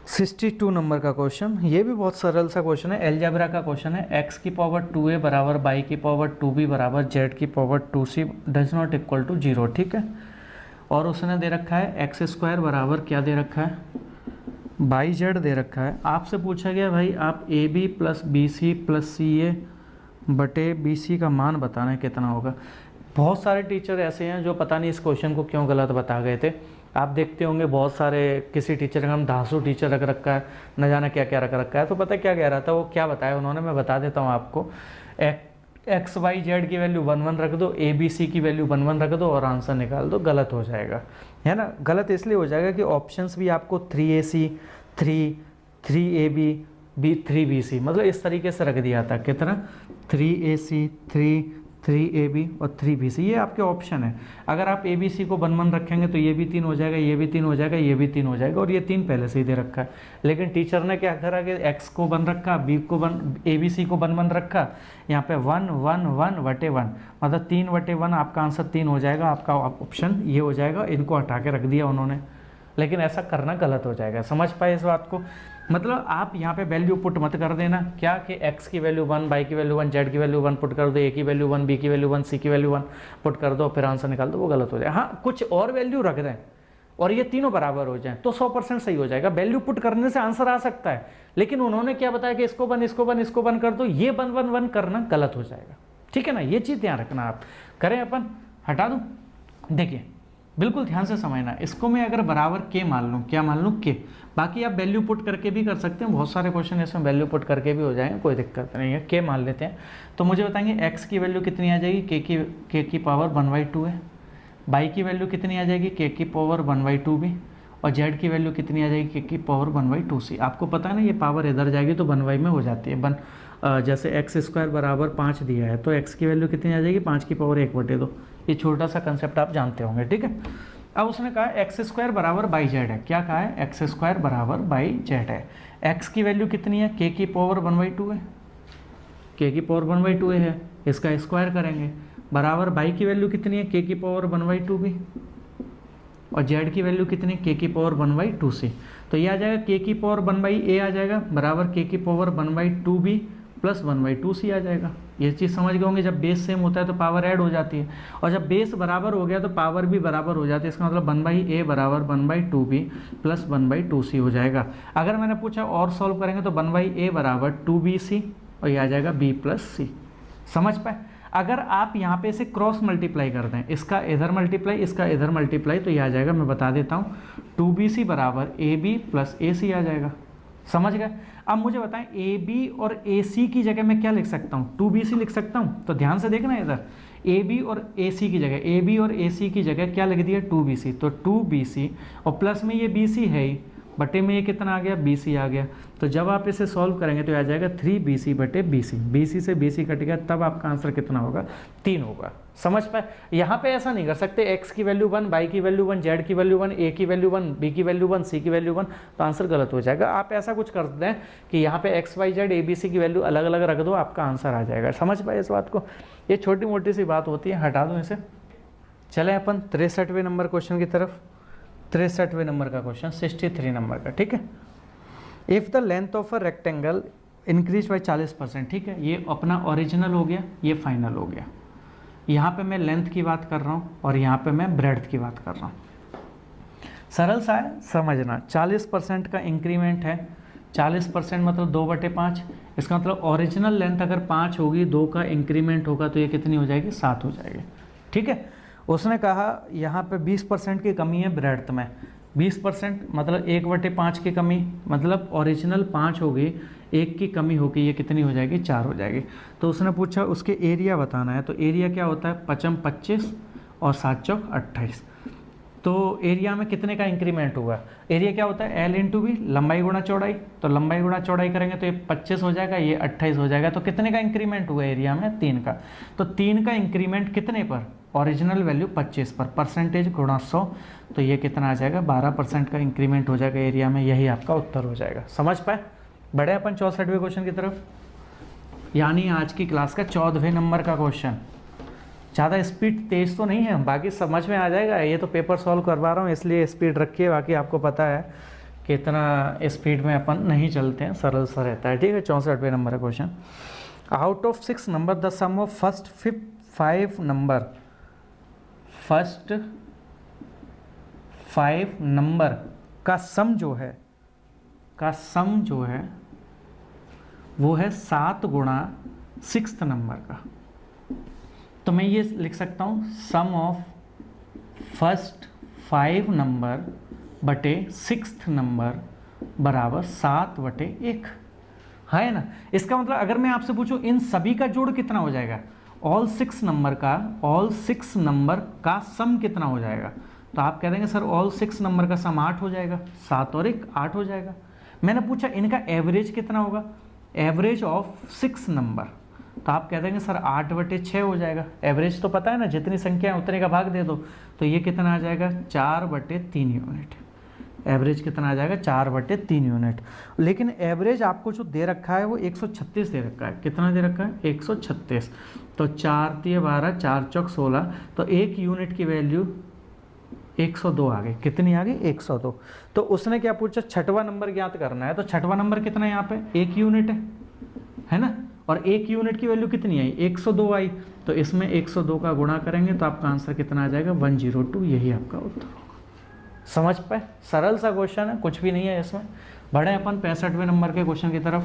62 नंबर का क्वेश्चन, ये भी बहुत सरल सा क्वेश्चन है, एलजेब्रा का क्वेश्चन है। x की पावर 2a बराबर y की पावर 2b बराबर z की power 2c does not equal to 0। ठीक है, और उसने दे रखा है x² बराबर क्या दे रखा है, YZ दे रखा है। आपसे पूछा गया भाई आप AB plus BC plus CA बटे BC का मान बताना है कितना होगा। बहुत सारे टीचर ऐसे हैं जो पता नहीं इस क्वेश्चन को क्यों गलत बता गए थे। आप देखते होंगे बहुत सारे, किसी टीचर का हम धांसू टीचर रख रखा है, न जाने क्या क्या रख रखा है। तो पता क्या कह रहा था, वो क्या बताया उन्होंने, मैं बता देता हूँ आपको। XYZ की वैल्यू 1 1 रख दो, ABC की वैल्यू 1 1 रख दो और आंसर निकाल दो। गलत हो जाएगा, है ना। गलत इसलिए हो जाएगा कि ऑप्शंस भी आपको 3AC 3AB 3BC मतलब इस तरीके से रख दिया था। कितना, 3AC 3AB और 3BC ये आपके ऑप्शन है। अगर आप ABC को 1 1 रखेंगे तो ये भी 3 हो जाएगा, ये भी 3 हो जाएगा, ये भी 3 हो जाएगा, और ये 3 पहले से ही दे रखा है। लेकिन टीचर ने क्या करा कि X को 1 रखा, ABC को 1 1 रखा, यहाँ पे 1 1 1 बटे 1 मतलब 3 बटे 1 आपका आंसर 3 हो जाएगा। आपका ऑप्शन ये हो जाएगा। इनको हटा के रख दिया उन्होंने, लेकिन ऐसा करना गलत हो जाएगा। समझ पाए इस बात को। मतलब आप यहाँ पे वैल्यू पुट मत कर देना, क्या कि x की वैल्यू 1, y की वैल्यू 1, z की वैल्यू 1 पुट कर दो, a की वैल्यू 1, b की वैल्यू 1, c की वैल्यू 1 पुट कर दो, फिर आंसर निकाल दो, वो गलत हो जाए। हाँ, कुछ और वैल्यू रख दें और ये तीनों बराबर हो जाए तो 100% सही हो जाएगा। वैल्यू पुट करने से आंसर आ सकता है, लेकिन उन्होंने क्या बताया कि इसको 1 इसको 1 इसको 1 कर दो, ये 1 1 1 करना गलत हो जाएगा। ठीक है ना, ये चीज़ ध्यान रखना। आप करें, अपन हटा दूँ। देखिए बिल्कुल ध्यान से समझना। इसको मैं अगर बराबर के मान लूँ, क्या मान लूँ, के। बाकी आप वैल्यू पुट करके भी कर सकते हैं, बहुत सारे क्वेश्चन इसमें वैल्यू पुट करके भी हो जाएंगे, कोई दिक्कत नहीं है। के मान लेते हैं। तो मुझे बताएंगे x की वैल्यू कितनी आ जाएगी, k की पावर 1/2 है। y की वैल्यू कितनी आ जाएगी, k की पावर 1/2 भी, और z की वैल्यू कितनी आ जाएगी, k की पावर 1/2c। आपको पता है ना, ये पावर इधर जाएगी तो 1 में हो जाती है, जैसे एक्स स्क्वायर बराबर 5 दिया है तो एक्स की वैल्यू कितनी आ जाएगी, 5 की पावर 1/2। ये छोटा सा कंसेप्ट आप जानते होंगे, ठीक है। अब उसने कहा एक्स स्क्वायर बराबर बाई जेड है। क्या कहा है, एक्स स्क्वायर बराबर बाई जेड है। एक्स की वैल्यू कितनी है, के की पावर 1/2 है, के की पावर 1/2 है, इसका स्क्वायर करेंगे, बराबर बाई की वैल्यू कितनी है, के की पावर 1/2 भी, और जेड की वैल्यू कितनी, के की पावर 1/2c। तो ये आ जाएगा के की पावर 1/a आ जाएगा बराबर के की पावर 1/2b प्लस 1/2c आ जाएगा। ये चीज़ समझ गए होंगे, जब बेस सेम होता है तो पावर ऐड हो जाती है, और जब बेस बराबर हो गया तो पावर भी बराबर हो जाती है। इसका मतलब 1/a बराबर 1/2b प्लस 1/2c हो जाएगा। अगर मैंने पूछा और सॉल्व करेंगे तो 1/a बराबर 2bc और ये आ जाएगा b प्लस c। समझ पाए। अगर आप यहाँ पे इसे क्रॉस मल्टीप्लाई कर दें, इसका इधर मल्टीप्लाई इसका इधर मल्टीप्लाई, तो ये आ जाएगा, मैं बता देता हूँ, 2bc बराबर ab प्लस ac आ जाएगा। समझ गए। अब मुझे बताएं AB और AC की जगह मैं क्या लिख सकता हूँ, 2BC लिख सकता हूँ। तो ध्यान से देखना इधर, AB और AC की जगह, AB और AC की जगह क्या लिख दिया, 2BC। तो 2BC और प्लस में ये BC है ही, बटे में ये कितना आ गया, BC आ गया। तो जब आप इसे सॉल्व करेंगे तो आ जाएगा 3BC बटे BC। BC से BC कट गया, तब आपका आंसर कितना होगा, 3 होगा। समझ पाए। यहाँ पे ऐसा नहीं कर सकते, x की वैल्यू 1, y की वैल्यू 1, z की वैल्यू 1, a की वैल्यू 1, b की वैल्यू 1, c की वैल्यू 1, तो आंसर गलत हो जाएगा। आप ऐसा कुछ कर दें कि यहाँ पे x, y, z, a, b, c की वैल्यू अलग अलग रख दो, आपका आंसर आ जाएगा। समझ पाए इस बात को। ये छोटी मोटी सी बात होती है, हटा दो इसे। चले अपन 63वें नंबर क्वेश्चन की तरफ। 63वें नंबर का क्वेश्चन, 63 नंबर का, ठीक है। If the length of a rectangle increase by 40%, ठीक है। ये अपना ओरिजिनल हो गया, ये फाइनल हो गया। यहाँ पे मैं लेंथ की बात कर रहा हूँ और यहाँ पे मैं ब्रेड्थ की बात कर रहा हूँ। सरल सा है, समझना। 40% का इंक्रीमेंट है, 40% मतलब 2/5। इसका मतलब ओरिजिनल लेंथ अगर 5 होगी, 2 का इंक्रीमेंट होगा तो ये कितनी हो जाएगी, 7 हो जाएगी, ठीक है। उसने कहा यहाँ पे 20% की कमी है ब्रेड्थ में। 20% मतलब 1/5 की कमी, मतलब ओरिजिनल 5 होगी, 1 की कमी होगी, ये कितनी हो जाएगी, 4 हो जाएगी। तो उसने पूछा उसके एरिया बताना है। तो एरिया क्या होता है, 5 25 और 7 चौक 28। तो एरिया में कितने का इंक्रीमेंट हुआ, एरिया क्या होता है, L इंटू बी, लंबाई गुणा चौड़ाई। तो लंबाई गुणा चौड़ाई करेंगे तो ये 25 हो जाएगा, ये 28 हो जाएगा। तो कितने का इंक्रीमेंट हुआ एरिया में, 3 का। तो 3 का इंक्रीमेंट कितने पर, ओरिजिनल वैल्यू 25 पर, परसेंटेज गुणा 100, तो ये कितना आ जाएगा, 12% का इंक्रीमेंट हो जाएगा एरिया में। यही आपका उत्तर हो जाएगा। समझ पाए। बढ़े अपन 64वें क्वेश्चन की तरफ, यानी आज की क्लास का 14वें नंबर का क्वेश्चन। ज़्यादा स्पीड तेज़ तो नहीं है, बाकी समझ में आ जाएगा। ये तो पेपर सॉल्व करवा रहा हूँ इसलिए स्पीड रखिए, बाकी आपको पता है कि इतना स्पीड में अपन नहीं चलते हैं, सरल सा रहता है, ठीक है। 64वें नंबर का question. Out of 6 number the sum of first 5 number, first 5 number का सम जो है, वो है 7 गुणा 6th नंबर का। तो मैं ये लिख सकता हूँ सम ऑफ फर्स्ट 5 नंबर बटे 6th नंबर बराबर 7/1, है ना। इसका मतलब अगर मैं आपसे पूछूं इन सभी का जोड़ कितना हो जाएगा, ऑल 6 नंबर का सम कितना हो जाएगा, तो आप कह देंगे सर ऑल 6 नंबर का सम 8 हो जाएगा, 7 और 1 8 हो जाएगा। मैंने पूछा इनका एवरेज कितना होगा, एवरेज ऑफ 6 नंबर, तो आप कह देंगे सर 8/6 हो जाएगा। एवरेज तो पता है ना, जितनी संख्या है उतने का भाग दे दो, तो ये कितना आ जाएगा, 4/3 यूनिट। एवरेज कितना आ जाएगा, 4/3 यूनिट। लेकिन एवरेज आपको जो दे रखा है वो 136 दे रखा है। कितना दे रखा है, 136। तो 4 × 12, 4 चौक 16, तो 1 यूनिट की वैल्यू 102 आ गई। कितनी आ गई, 102। तो उसने क्या पूछा, 6वां नंबर ज्ञात करना है। तो 6वां नंबर कितना है, यहाँ पे 1 यूनिट है ना, और 1 यूनिट की वैल्यू कितनी आई, 102 आई। तो इसमें 102 का गुणा करेंगे तो आपका आंसर कितना आ जाएगा, 102। यही आपका उत्तर होगा। समझ पाए, सरल सा क्वेश्चन है, कुछ भी नहीं है इसमें। बढ़े अपन 65वें नंबर के क्वेश्चन की तरफ।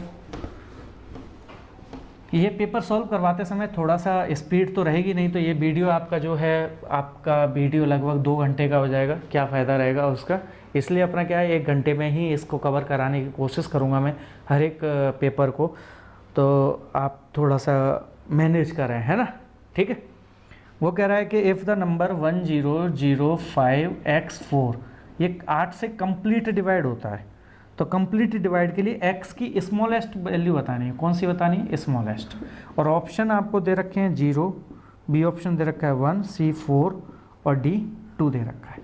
ये पेपर सॉल्व करवाते समय थोड़ा सा स्पीड तो रहेगी नहीं, तो ये वीडियो आपका जो है, आपका वीडियो लगभग 2 घंटे का हो जाएगा। क्या फ़ायदा रहेगा उसका, इसलिए अपना क्या है 1 घंटे में ही इसको कवर कराने की कोशिश करूँगा मैं हर एक पेपर को। तो आप थोड़ा सा मैनेज करें, है ना, ठीक है। वो कह रहा है कि इफ़ द नंबर 1005x4, ये 8 से कंप्लीट डिवाइड होता है, तो कंप्लीट डिवाइड के लिए x की स्मॉलेस्ट वैल्यू बतानी है। कौन सी बतानी है? स्मॉलेस्ट। और ऑप्शन आपको दे रखे हैं 0, बी ऑप्शन दे रखा है 1, सी 4 और डी 2 दे रखा है।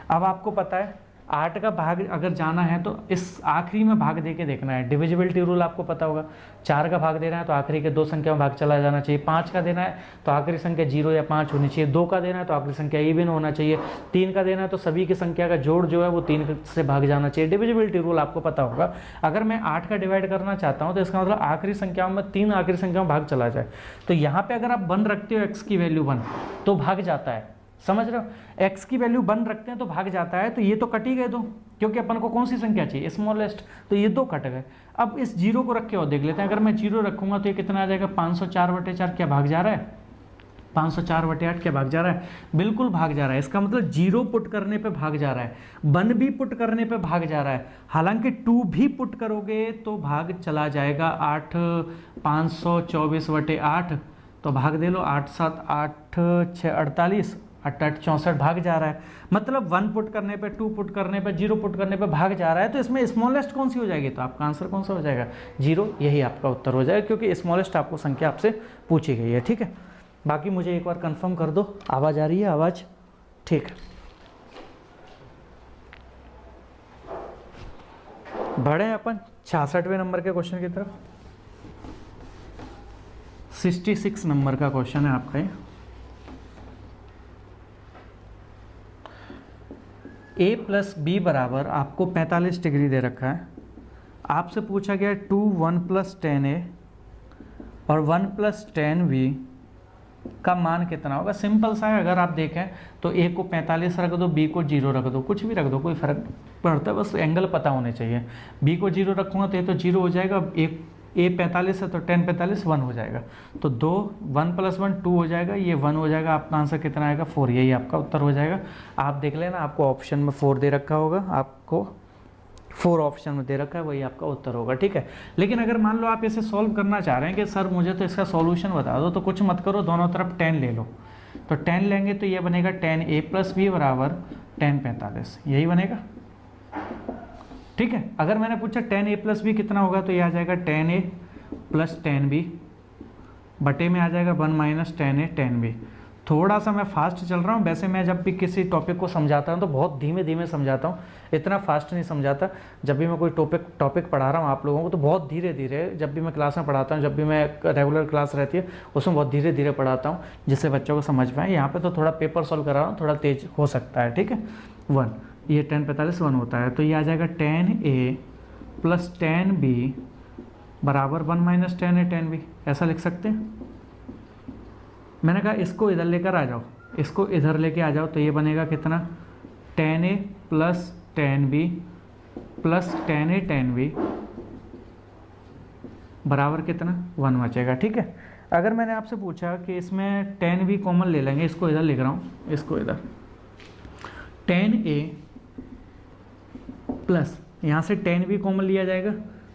अब आपको पता है 8 का भाग अगर जाना है तो इस आखिरी में भाग दे के देखना है। डिविजिबिलिटी रूल आपको पता होगा, 4 का भाग देना है तो आखिरी के 2 संख्या में भाग चला जाना चाहिए। 5 का देना है तो आखिरी संख्या 0 या 5 होनी चाहिए। 2 का देना है तो आखिरी संख्या इवन होना चाहिए। 3 का देना है तो सभी की संख्या का जोड़ जो है वो 3 से भाग जाना चाहिए। डिविजिबिलिटी रूल आपको पता होगा। अगर मैं 8 का डिवाइड करना चाहता हूँ तो इसका मतलब आखिरी संख्याओं में 3 आखिरी संख्या में भाग चला जाए। तो यहाँ पर अगर आप 1 रखते हो, एक्स की वैल्यू 1, तो भाग जाता है। समझ रहे हो? x की वैल्यू 1 रखते हैं तो भाग जाता है। तो ये तो कट ही गए दो, क्योंकि अपन को कौन सी संख्या चाहिए? स्मॉलेस्ट। तो ये 2 कट गए। अब इस 0 को रख के और देख लेते हैं। अगर मैं 0 रखूंगा तो ये कितना आ जाएगा? 504/4 क्या भाग जा रहा है? 504/8 क्या भाग जा रहा है? बिल्कुल भाग जा रहा है। इसका मतलब 0 पुट करने पे भाग जा रहा है, 1 भी पुट करने पे भाग जा रहा है। हालांकि 2 भी पुट करोगे तो भाग चला जाएगा 8, 524/8 तो भाग दे लो, 8 7 8 6 48, 8 8 64 भाग जा रहा है। मतलब 1 पुट करने पे, 2 पुट करने पे, 0 पुट करने पे भाग जा रहा है। तो इसमें स्मॉलेस्ट कौन सी हो जाएगी? तो आपका आंसर कौन सा हो जाएगा? 0। यही आपका उत्तर हो जाएगा, क्योंकि स्मॉलेस्ट आपको संख्या आपसे पूछी गई है। ठीक है, बाकी मुझे एक बार कंफर्म कर दो। आवाज़ आ रही है? आवाज़ ठीक है। बढ़े अपन 66वें नंबर के क्वेश्चन की तरफ। 66 नंबर का क्वेश्चन है आपका ये। a प्लस बी बराबर आपको 45 डिग्री दे रखा है। आपसे पूछा गया 2 1 + 10a और 1 + 10b का मान कितना होगा। सिंपल सा है। अगर आप देखें तो a को 45 रख दो, b को 0 रख दो, कुछ भी रख दो, कोई फर्क पड़ता है, बस एंगल पता होने चाहिए। b को 0 रखूँगा तो ये तो 0 हो जाएगा। a 45 है तो 10 45 1 हो जाएगा। तो 2 1 + 1 2 हो जाएगा, ये 1 हो जाएगा। आपका आंसर कितना आएगा? 4। यही आपका उत्तर हो जाएगा। आप देख लेना, आपको ऑप्शन में 4 दे रखा होगा, आपको 4 ऑप्शन में दे रखा है, वही आपका उत्तर होगा। ठीक है, लेकिन अगर मान लो आप इसे सॉल्व करना चाह रहे हैं कि सर मुझे तो इसका सॉल्यूशन बता दो, तो कुछ मत करो, दोनों तरफ 10 ले लो। तो 10 लेंगे तो ये बनेगा 10a + b = 10 45, यही बनेगा। ठीक है, अगर मैंने पूछा 10a + b कितना होगा तो ये आ जाएगा 10a + 10b बटे में आ जाएगा 1 - 10a 10b। थोड़ा सा मैं फास्ट चल रहा हूँ। वैसे मैं जब भी किसी टॉपिक को समझाता हूँ तो बहुत धीमे धीमे समझाता हूँ, इतना फास्ट नहीं समझाता। जब भी मैं कोई टॉपिक पढ़ा रहा हूँ आप लोगों को तो बहुत धीरे धीरे, जब भी मैं क्लास में पढ़ाता हूँ, जब भी मैं रेगुलर क्लास रहती है उसमें बहुत धीरे धीरे पढ़ाता हूँ, जिससे बच्चों को समझ पाए। यहाँ पर तो थोड़ा पेपर सॉल्व करा रहा हूँ, थोड़ा तेज हो सकता है। ठीक है, 1 ये 10 45 1 होता है, तो ये आ जाएगा 10a + 10b बराबर 1 - 10a 10b। ऐसा लिख सकते हैं। मैंने कहा इसको इधर लेकर आ जाओ, इसको इधर लेके आ जाओ, तो ये बनेगा कितना? 10a + 10b + 10a 10b बराबर कितना? 1 बचेगा। ठीक है, अगर मैंने आपसे पूछा कि इसमें 10b कॉमन ले लेंगे, इसको इधर लिख रहा हूँ, इसको इधर 10a प्लस यहाँ से 10b कॉमन लिया जाएगा,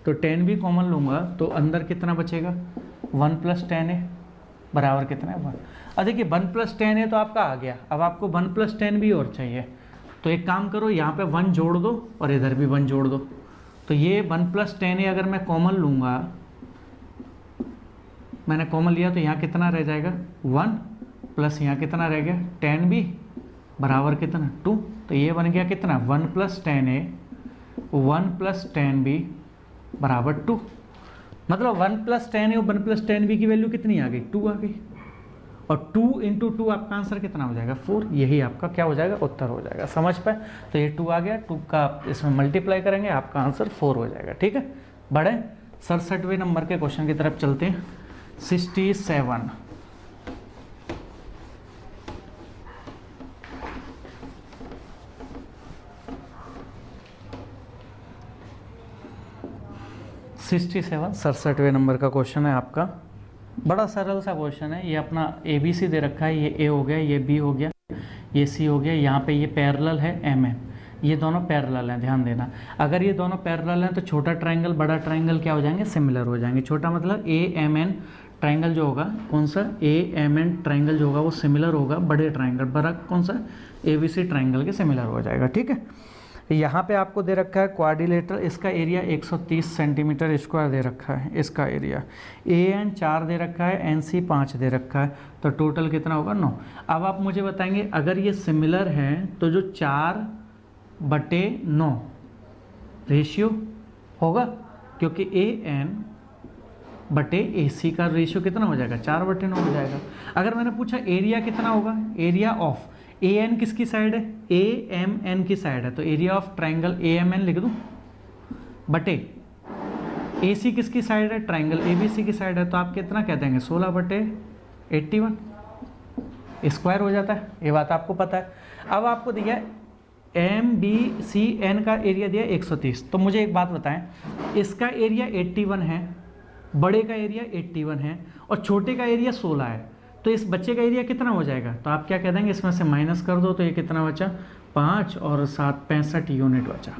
तो 10b कॉमन लूँगा तो अंदर कितना बचेगा? 1 + 10a बराबर कितना है? 1। अब देखिए 1 + 10a तो आपका आ गया। अब आपको 1 + 10b और चाहिए, तो एक काम करो, यहाँ पे 1 जोड़ दो और इधर भी 1 जोड़ दो। तो ये 1 + 10a अगर मैं कॉमन लूँगा, मैंने कॉमन लिया तो यहाँ कितना रह जाएगा? 1 प्लस यहाँ कितना रह गया? 10b बराबर कितना? 2। तो ये बन गया कितना? 1 + 10a 1 + 10b बराबर 2। मतलब 1 + 10a और 1 + 10b की वैल्यू कितनी आ गई? 2 आ गई। और 2 × 2 आपका आंसर कितना हो जाएगा? 4। यही आपका क्या हो जाएगा? उत्तर हो जाएगा। समझ पाए? तो ये 2 आ गया, 2 का इसमें मल्टीप्लाई करेंगे, आपका आंसर 4 हो जाएगा। ठीक है, बढ़े 67वें नंबर के क्वेश्चन की तरफ चलते हैं। 67 67वें नंबर का क्वेश्चन है आपका। बड़ा सरल सा क्वेश्चन है। ये अपना ABC दे रखा है, ये A हो गया, ये B हो गया, ये C हो गया, यहाँ पे ये पैरेलल है MN, ये दोनों पैरेलल हैं, ध्यान देना। अगर ये दोनों पैरेलल हैं तो छोटा ट्रायंगल बड़ा ट्रायंगल क्या हो जाएंगे? सिमिलर हो जाएंगे। छोटा मतलब AMN ट्रायंगल जो होगा, कौन सा? AMN ट्रायंगल जो होगा वो सिमिलर होगा बड़े ट्रायंगल। बड़ा कौन सा? ABC ट्रायंगल के सिमिलर हो जाएगा। ठीक है, यहाँ पे आपको दे रखा है क्वाड्रिलेटरल, इसका एरिया 130 सेंटीमीटर स्क्वायर दे रखा है, इसका एरिया AN 4 दे रखा है, NC 5 दे रखा है, तो टोटल कितना होगा 9। अब आप मुझे बताएंगे अगर ये सिमिलर है तो जो 4/9 रेशियो होगा, क्योंकि AN/AC का रेशियो कितना हो जाएगा 4/9 हो जाएगा। अगर मैंने पूछा एरिया कितना होगा, एरिया ऑफ AN किसकी साइड है, AMN की साइड है, तो एरिया ऑफ ट्रायंगल AMN लिख दूं बटे AC किसकी साइड है, ट्रायंगल ABC की साइड है, तो आप कितना कह देंगे 16/81 स्क्वायर हो जाता है। ये बात आपको पता है। अब आपको दिया MBCN का एरिया दिया 130, तो मुझे एक बात बताएं, इसका एरिया 81 है, बड़े का एरिया 81 है और छोटे का एरिया 16 है, तो इस बच्चे का एरिया कितना हो जाएगा, तो आप क्या कह देंगे, इसमें से माइनस कर दो, तो ये कितना बचा 5 और 7 65 यूनिट बचा।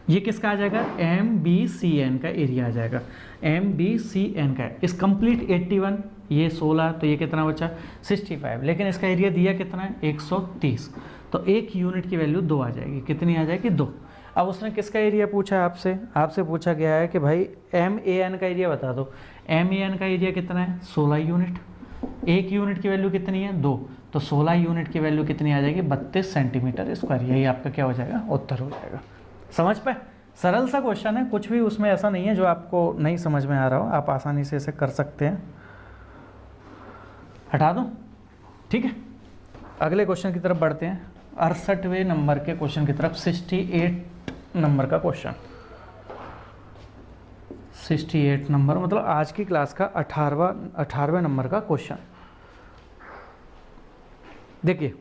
ये किसका आ जाएगा, MBCN का एरिया आ जाएगा, MBCN का। इस कंप्लीट 81, ये 16, तो ये कितना बचा 65, लेकिन इसका एरिया दिया कितना है 130, तो 1 यूनिट की वैल्यू 2 आ जाएगी। कितनी आ जाएगी 2। अब उसने किसका एरिया पूछा है आपसे, आपसे पूछा गया है कि भाई MAN का एरिया बता दो। MAN का एरिया कितना है 16 यूनिट, 1 यूनिट की वैल्यू कितनी है 2, तो 16 यूनिट की वैल्यू कितनी आ जाएगी 32 सेंटीमीटर स्क्वायर। यही आपका क्या हो जाएगा, उत्तर हो जाएगा। समझ पाए, सरल सा क्वेश्चन है, कुछ भी उसमें ऐसा नहीं है जो आपको नहीं समझ में आ रहा हो, आप आसानी से इसे कर सकते हैं। हटा दूं, ठीक है। अगले क्वेश्चन की तरफ बढ़ते हैं, 68वें नंबर के क्वेश्चन की तरफ। 68 नंबर का क्वेश्चन, 68 नंबर मतलब आज की क्लास का 18वें नंबर का क्वेश्चन। देखिए,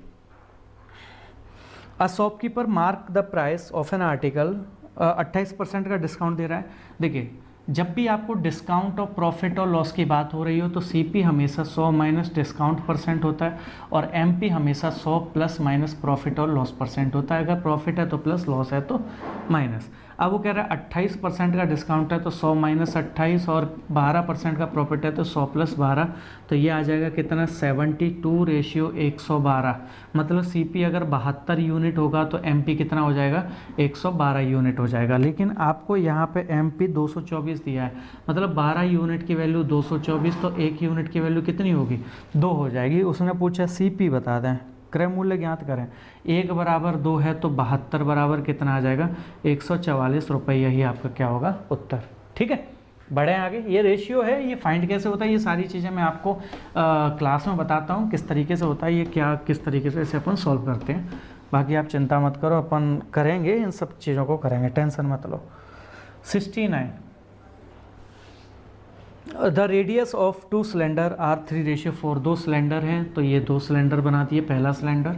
a shopkeeper mark the price of an article, 28% का डिस्काउंट दे रहा है। देखिए, जब भी आपको डिस्काउंट ऑफ प्रॉफिट और लॉस की बात हो रही हो तो CP हमेशा 100 माइनस डिस्काउंट परसेंट होता है और MP हमेशा 100 प्लस माइनस प्रॉफिट और लॉस परसेंट होता है। अगर प्रॉफिट है तो प्लस, लॉस है तो माइनस। अब वो कह रहा है 28% का डिस्काउंट है तो 100 माइनस 28 और 12% का प्रॉफिट है तो 100 प्लस 12, तो ये आ जाएगा कितना 72/112। मतलब CP अगर 72 यूनिट होगा तो MP कितना हो जाएगा 112 यूनिट हो जाएगा। लेकिन आपको यहाँ पे MP 224 दिया है, मतलब 12 यूनिट की वैल्यू 224, तो 1 यूनिट की वैल्यू कितनी होगी 2 हो जाएगी। उसने पूछा CP बता दें, क्रय मूल्य ज्ञात करें। 1 बराबर 2 है तो 72 बराबर कितना आ जाएगा 144 रुपये। यही आपका क्या होगा उत्तर। ठीक है, बढ़े आगे। ये रेशियो है, ये फाइंड कैसे होता है, ये सारी चीज़ें मैं आपको क्लास में बताता हूँ किस तरीके से होता है, ये क्या किस तरीके से इसे अपन सॉल्व करते हैं। बाकी आप चिंता मत करो, अपन करेंगे, इन सब चीज़ों को करेंगे, टेंशन मत लो। 69, the radius of 2 cylinder are 3:4। 2 cylinder हैं तो ये 2 सिलेंडर बना दिए, पहला सिलेंडर,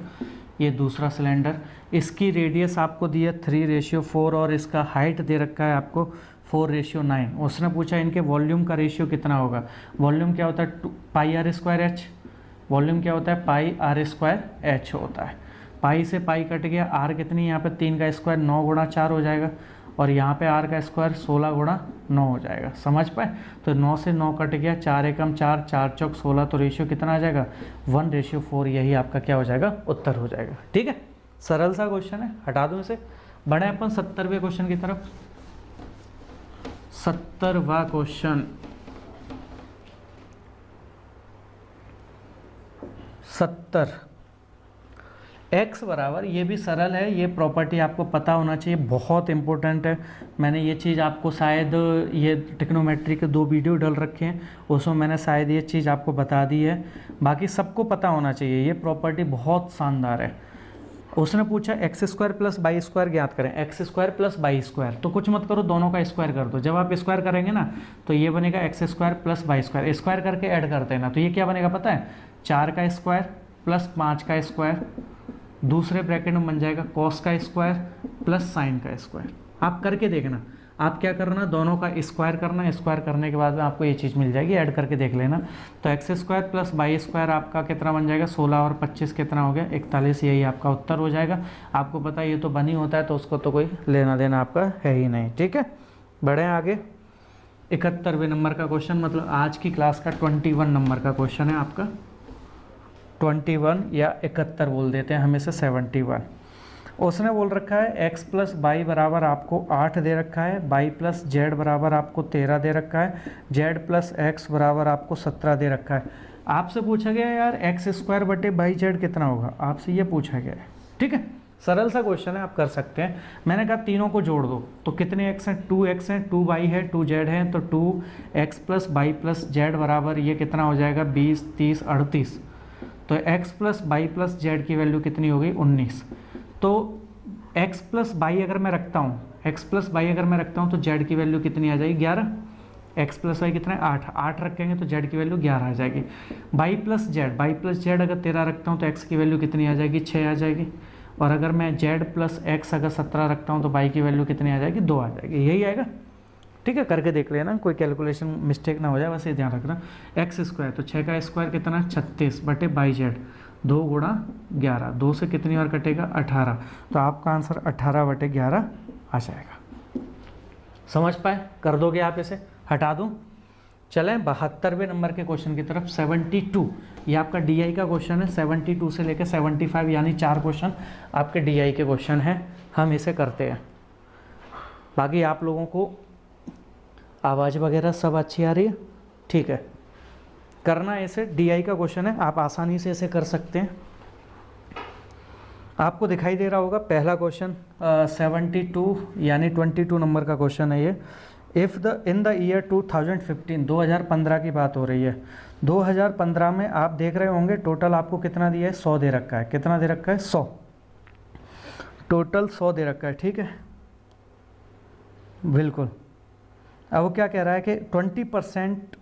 ये दूसरा सिलेंडर। इसकी रेडियस आपको दी है 3:4 और इसका हाइट दे रखा है आपको 4:9। उसने पूछा इनके वॉल्यूम का रेशियो कितना होगा। वॉल्यूम क्या होता है πr²h, वॉल्यूम क्या होता है πr²h होता है। पाई से पाई कट गया, आर कितनी यहाँ पे 3 का स्क्वायर 9 गुणा 4 हो जाएगा और यहाँ पे r का स्क्वायर 16 गुणा 9 हो जाएगा। समझ पाए, तो 9 से 9 कट गया, 4 एकम 4, 4 चौक 16, तो रेशियो कितना आ जाएगा 1:4। यही आपका क्या हो जाएगा उत्तर हो जाएगा। ठीक है, सरल सा क्वेश्चन है, हटा दूँ इसे। बढ़े अपन 70वें क्वेश्चन की तरफ। 70वां क्वेश्चन, 70 x बराबर, ये भी सरल है, ये प्रॉपर्टी आपको पता होना चाहिए, बहुत इंपॉर्टेंट है। मैंने ये चीज़ आपको शायद, ये ट्रिग्नोमेट्री के 2 वीडियो डाल रखे हैं, उसमें मैंने शायद ये चीज़ आपको बता दी है, बाकी सबको पता होना चाहिए। ये प्रॉपर्टी बहुत शानदार है। उसने पूछा x² + y² ज्ञात करें। x² + y², तो कुछ मत करो, दोनों का स्क्वायर कर दो। जब आप स्क्वायर करेंगे ना तो ये बनेगा x² + y², स्क्वायर करके ऐड करते हैं ना, तो ये क्या बनेगा पता है 4 का स्क्वायर + 5 का स्क्वायर, दूसरे ब्रैकेट में बन जाएगा cos का स्क्वायर + sin का स्क्वायर। आप करके देखना, आप क्या करना, दोनों का स्क्वायर करना, स्क्वायर करने के बाद में आपको ये चीज़ मिल जाएगी, ऐड करके देख लेना। तो x² + y² आपका कितना बन जाएगा 16 और 25 कितना हो गया 41। यही आपका उत्तर हो जाएगा। आपको पता है ये तो बनी होता है तो उसको तो कोई लेना देना आपका है ही नहीं। ठीक है, बढ़ें आगे। 71वें नंबर का क्वेश्चन, मतलब आज की क्लास का 21 नंबर का क्वेश्चन है आपका। 21 या 71 बोल देते हैं हमेशा 71। उसने बोल रखा है x प्लस बाई बराबर आपको 8 दे रखा है, y प्लस जेड बराबर आपको 13 दे रखा है, z प्लस एक्स बराबर आपको 17 दे रखा है। आपसे पूछा गया यार एक्स स्क्वायर बटे बाई जेड कितना होगा, आपसे ये पूछा गया है। ठीक है, सरल सा क्वेश्चन है, आप कर सकते हैं। मैंने कहा तीनों को जोड़ दो, तो कितने x हैं, 2x हैं, 2y है, 2z है, तो 2x plus by plus Z बराबर ये कितना हो जाएगा 20, 30, 38। तो x plus by plus Z की वैल्यू कितनी हो गई 19। तो x प्लस बाई अगर मैं रखता हूँ, x प्लस बाई अगर मैं रखता हूँ तो z की वैल्यू कितनी आ जाएगी 11। x प्लस वाई कितना है 8 रखेंगे तो z की वैल्यू 11 आ जाएगी। बाई प्लस जेड अगर 13 रखता हूँ तो x की वैल्यू कितनी आ जाएगी 6 आ जाएगी। और अगर मैं z प्लस एक्स अगर 17 रखता हूँ तो y की वैल्यू कितनी आ जाएगी 2 आ जाएगी। यही आएगा। ठीक है, करके देख लेना, कोई कैलकुलेशन मिस्टेक ना हो जाए, बस ये ध्यान रखना। एक्स स्क्वायर तो 6 का स्क्वायर कितना 36 बटे बाई जेड 2 गुणा 11, 2 से कितनी और कटेगा 18। तो आपका आंसर 18 बटे 11 आ जाएगा। समझ पाए? कर दोगे आप इसे? हटा दूं? चलें 72वें नंबर के क्वेश्चन की तरफ। 72 ये आपका डीआई का क्वेश्चन है। 72 से लेकर 75 यानी 4 क्वेश्चन आपके डीआई के क्वेश्चन हैं। हम इसे करते हैं। बाकी आप लोगों को आवाज़ वगैरह सब अच्छी आ रही है? ठीक है, करना ऐसे। डीआई का क्वेश्चन है, आप आसानी से इसे कर सकते हैं। आपको दिखाई दे रहा होगा पहला क्वेश्चन 72 यानी 22 नंबर का क्वेश्चन है ये। इफ़ इन द ईयर 2015 2015 की बात हो रही है। 2015 में आप देख रहे होंगे टोटल आपको कितना दिया है 100 दे रखा है। कितना दे रखा है 100, टोटल 100 दे रखा है। ठीक है, बिल्कुल। अब वो क्या कह रहा है कि 20%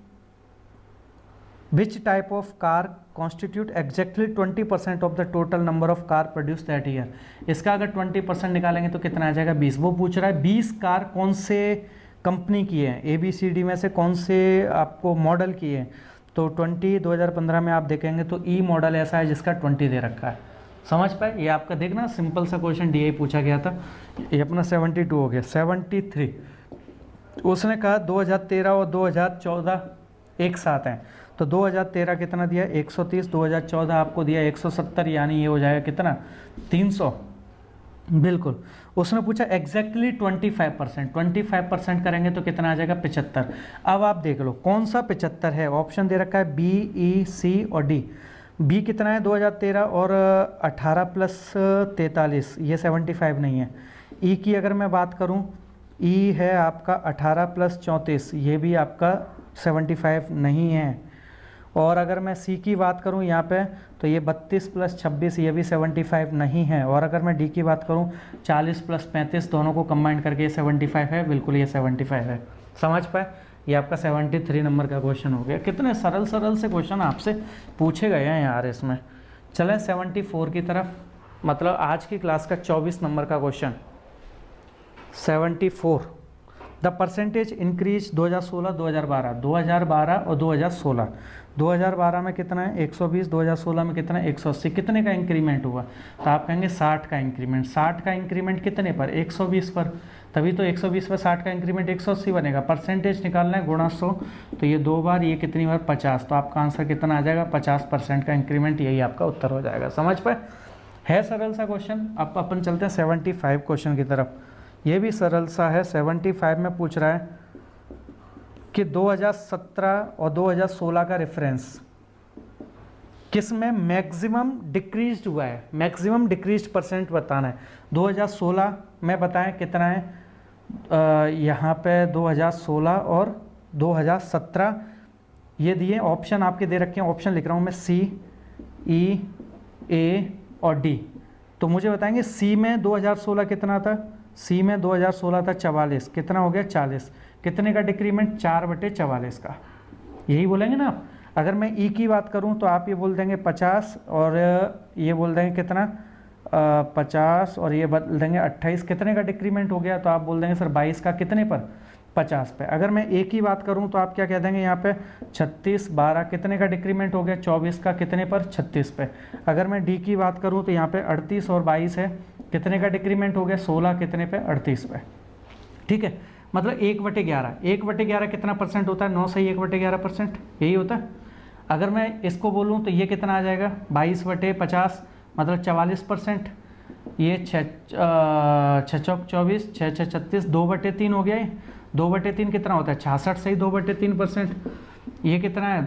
which type of car constitute exactly 20% of the total number of car produce that year. इसका अगर 20% निकालेंगे तो कितना आ जाएगा 20। वो पूछ रहा है 20 कार कौन से कंपनी की है, ABCD में से कौन से आपको मॉडल की है। तो 2015 में आप देखेंगे तो ई मॉडल ऐसा है जिसका 20 दे रखा है। समझ पाए? ये आपका देखना सिंपल सा क्वेश्चन डीआई पूछा गया था। ये अपना 72 हो गया। 73 उसने कहा 2013 और 2014 एक साथ हैं। तो 2013 कितना दिया 130, 2014 आपको दिया 170, यानी ये हो जाएगा कितना 300। बिल्कुल। उसने पूछा एग्जैक्टली 25% करेंगे तो कितना आ जाएगा 75। अब आप देख लो कौन सा 75 है। ऑप्शन दे रखा है B, E, C और D। B कितना है 2013 और 18 प्लस 43, ये 75 नहीं है। E की अगर मैं बात करूं, E है आपका 18 प्लस 34, ये भी आपका 75 नहीं है। और अगर मैं C की बात करूं यहाँ पे तो ये 32 प्लस 26, ये भी 75 नहीं है। और अगर मैं D की बात करूं 40 प्लस 35, दोनों को कंबाइन करके ये 75 है। बिल्कुल ये 75 है। समझ पाए? ये आपका 73 नंबर का क्वेश्चन हो गया। कितने सरल से क्वेश्चन आपसे पूछे गए हैं यार इसमें। चलें 74 की तरफ, मतलब आज की क्लास का 24 नंबर का क्वेश्चन। 74 द परसेंटेज इंक्रीज 2016 2012 और 2016। 2012 में कितना है 120, 2016 में कितना है 180। कितने का इंक्रीमेंट हुआ? तो आप कहेंगे 60 का इंक्रीमेंट। 60 का इंक्रीमेंट कितने पर? 120 पर। तभी तो 120 पर 60 का इंक्रीमेंट 180 बनेगा। परसेंटेज निकालना है गुणा 100, तो ये 2 बार, ये कितनी बार 50। तो आपका आंसर कितना आ जाएगा 50% का इंक्रीमेंट। यही आपका उत्तर हो जाएगा। समझ पाए? है सरल सा क्वेश्चन। अब अपन चलते हैं 75 क्वेश्चन की तरफ। ये भी सरल सा है। 75 में पूछ रहा है कि 2017 और 2016 का रेफरेंस किस में मैक्सिमम डिक्रीज्ड हुआ है। मैक्सिमम डिक्रीज्ड परसेंट बताना है। 2016 में बताएं कितना है, यहाँ पे 2016 और 2017 ये दिए। ऑप्शन आपके दे रखे हैं, ऑप्शन लिख रहा हूँ मैं C, E, A और D। तो मुझे बताएंगे C में 2016 कितना था? C में 2016 था 44, कितना हो गया 40। कितने का डिक्रीमेंट? 4/44 का। यही बोलेंगे ना आप। अगर मैं E की बात करूं तो आप ये बोल देंगे 50 और ये बोल देंगे कितना 50 और ये बोल देंगे 28। कितने का डिक्रीमेंट हो गया? तो आप बोल देंगे सर 22 का। कितने पर? 50 पे। अगर मैं A की बात करूं तो आप क्या कह देंगे यहाँ पे 36, 12। कितने का डिक्रीमेंट हो गया? 24 का। कितने पर? 36 पे। अगर मैं D की बात करूं तो यहाँ पे 38 और 22 है। कितने का डिक्रीमेंट हो गया? 16। कितने पे? 38 पे। ठीक है, मतलब 1/11। 1/11 कितना परसेंट होता है? 9 से 1/11%, यही होता है। अगर मैं इसको बोलूं तो ये कितना आ जाएगा 22/50, मतलब 44%। ये 6 24, 6 36, 2/3 हो गया। ये 2/3 कितना होता है? 66 से ही 2/3%। ये कितना है?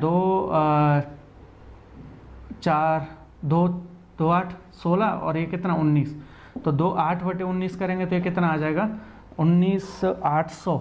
4 2 2 8 16 और ये कितना 19। तो 2 8/19 करेंगे तो ये कितना आ जाएगा? 19,800।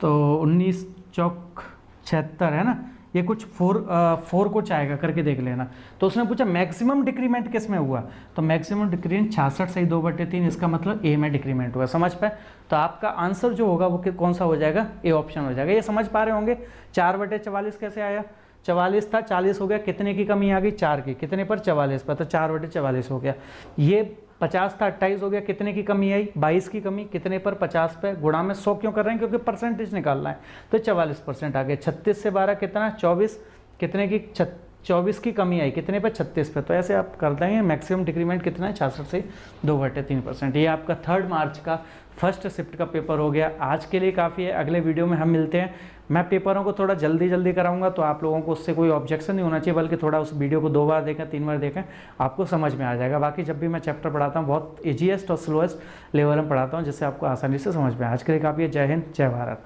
तो 19 चौक 76 है ना। ये कुछ 4 कुछ आएगा, करके देख लेना। तो उसने पूछा मैक्सिमम डिक्रीमेंट किस में हुआ, तो मैक्सिमम डिक्रीमेंट 66 से ही 2/3, इसका मतलब ए में डिक्रीमेंट हुआ। समझ पाए? तो आपका आंसर जो होगा वो कौन सा हो जाएगा? ए ऑप्शन हो जाएगा। ये समझ पा रहे होंगे। 4/44 कैसे आया? 44 था, 40 हो गया, कितने की कमी आ गई? 4 की। कितने पर? 44 पर, तो 4/44 हो गया। ये 50 था, 28 हो गया, कितने की कमी आई? 22 की कमी। कितने पर? 50 पे। गुणा में 100 क्यों कर रहे हैं? क्योंकि परसेंटेज निकालना है। तो 44% आ गया। 36 से 12 कितना? 24। कितने की? 24 की कमी आई, कितने पर? 36 पे। तो ऐसे आप कर देंगे। मैक्सिमम डिक्रीमेंट कितना है? 66 से 2/3%। ये आपका 3 मार्च का फर्स्ट शिफ्ट का पेपर हो गया। आज के लिए काफ़ी है, अगले वीडियो में हम मिलते हैं। मैं पेपरों को थोड़ा जल्दी कराऊंगा, तो आप लोगों को उससे कोई ऑब्जेक्शन नहीं होना चाहिए, बल्कि थोड़ा उस वीडियो को 2 बार देखें, 3 बार देखें, आपको समझ में आ जाएगा। बाकी जब भी मैं चैप्टर पढ़ाता हूँ बहुत ईजीएस्ट और स्लोएस्ट लेवल में पढ़ाता हूँ, जिससे आपको आसानी से समझ में। आज के लिए काफ़ी है। जय हिंद, जय भारत।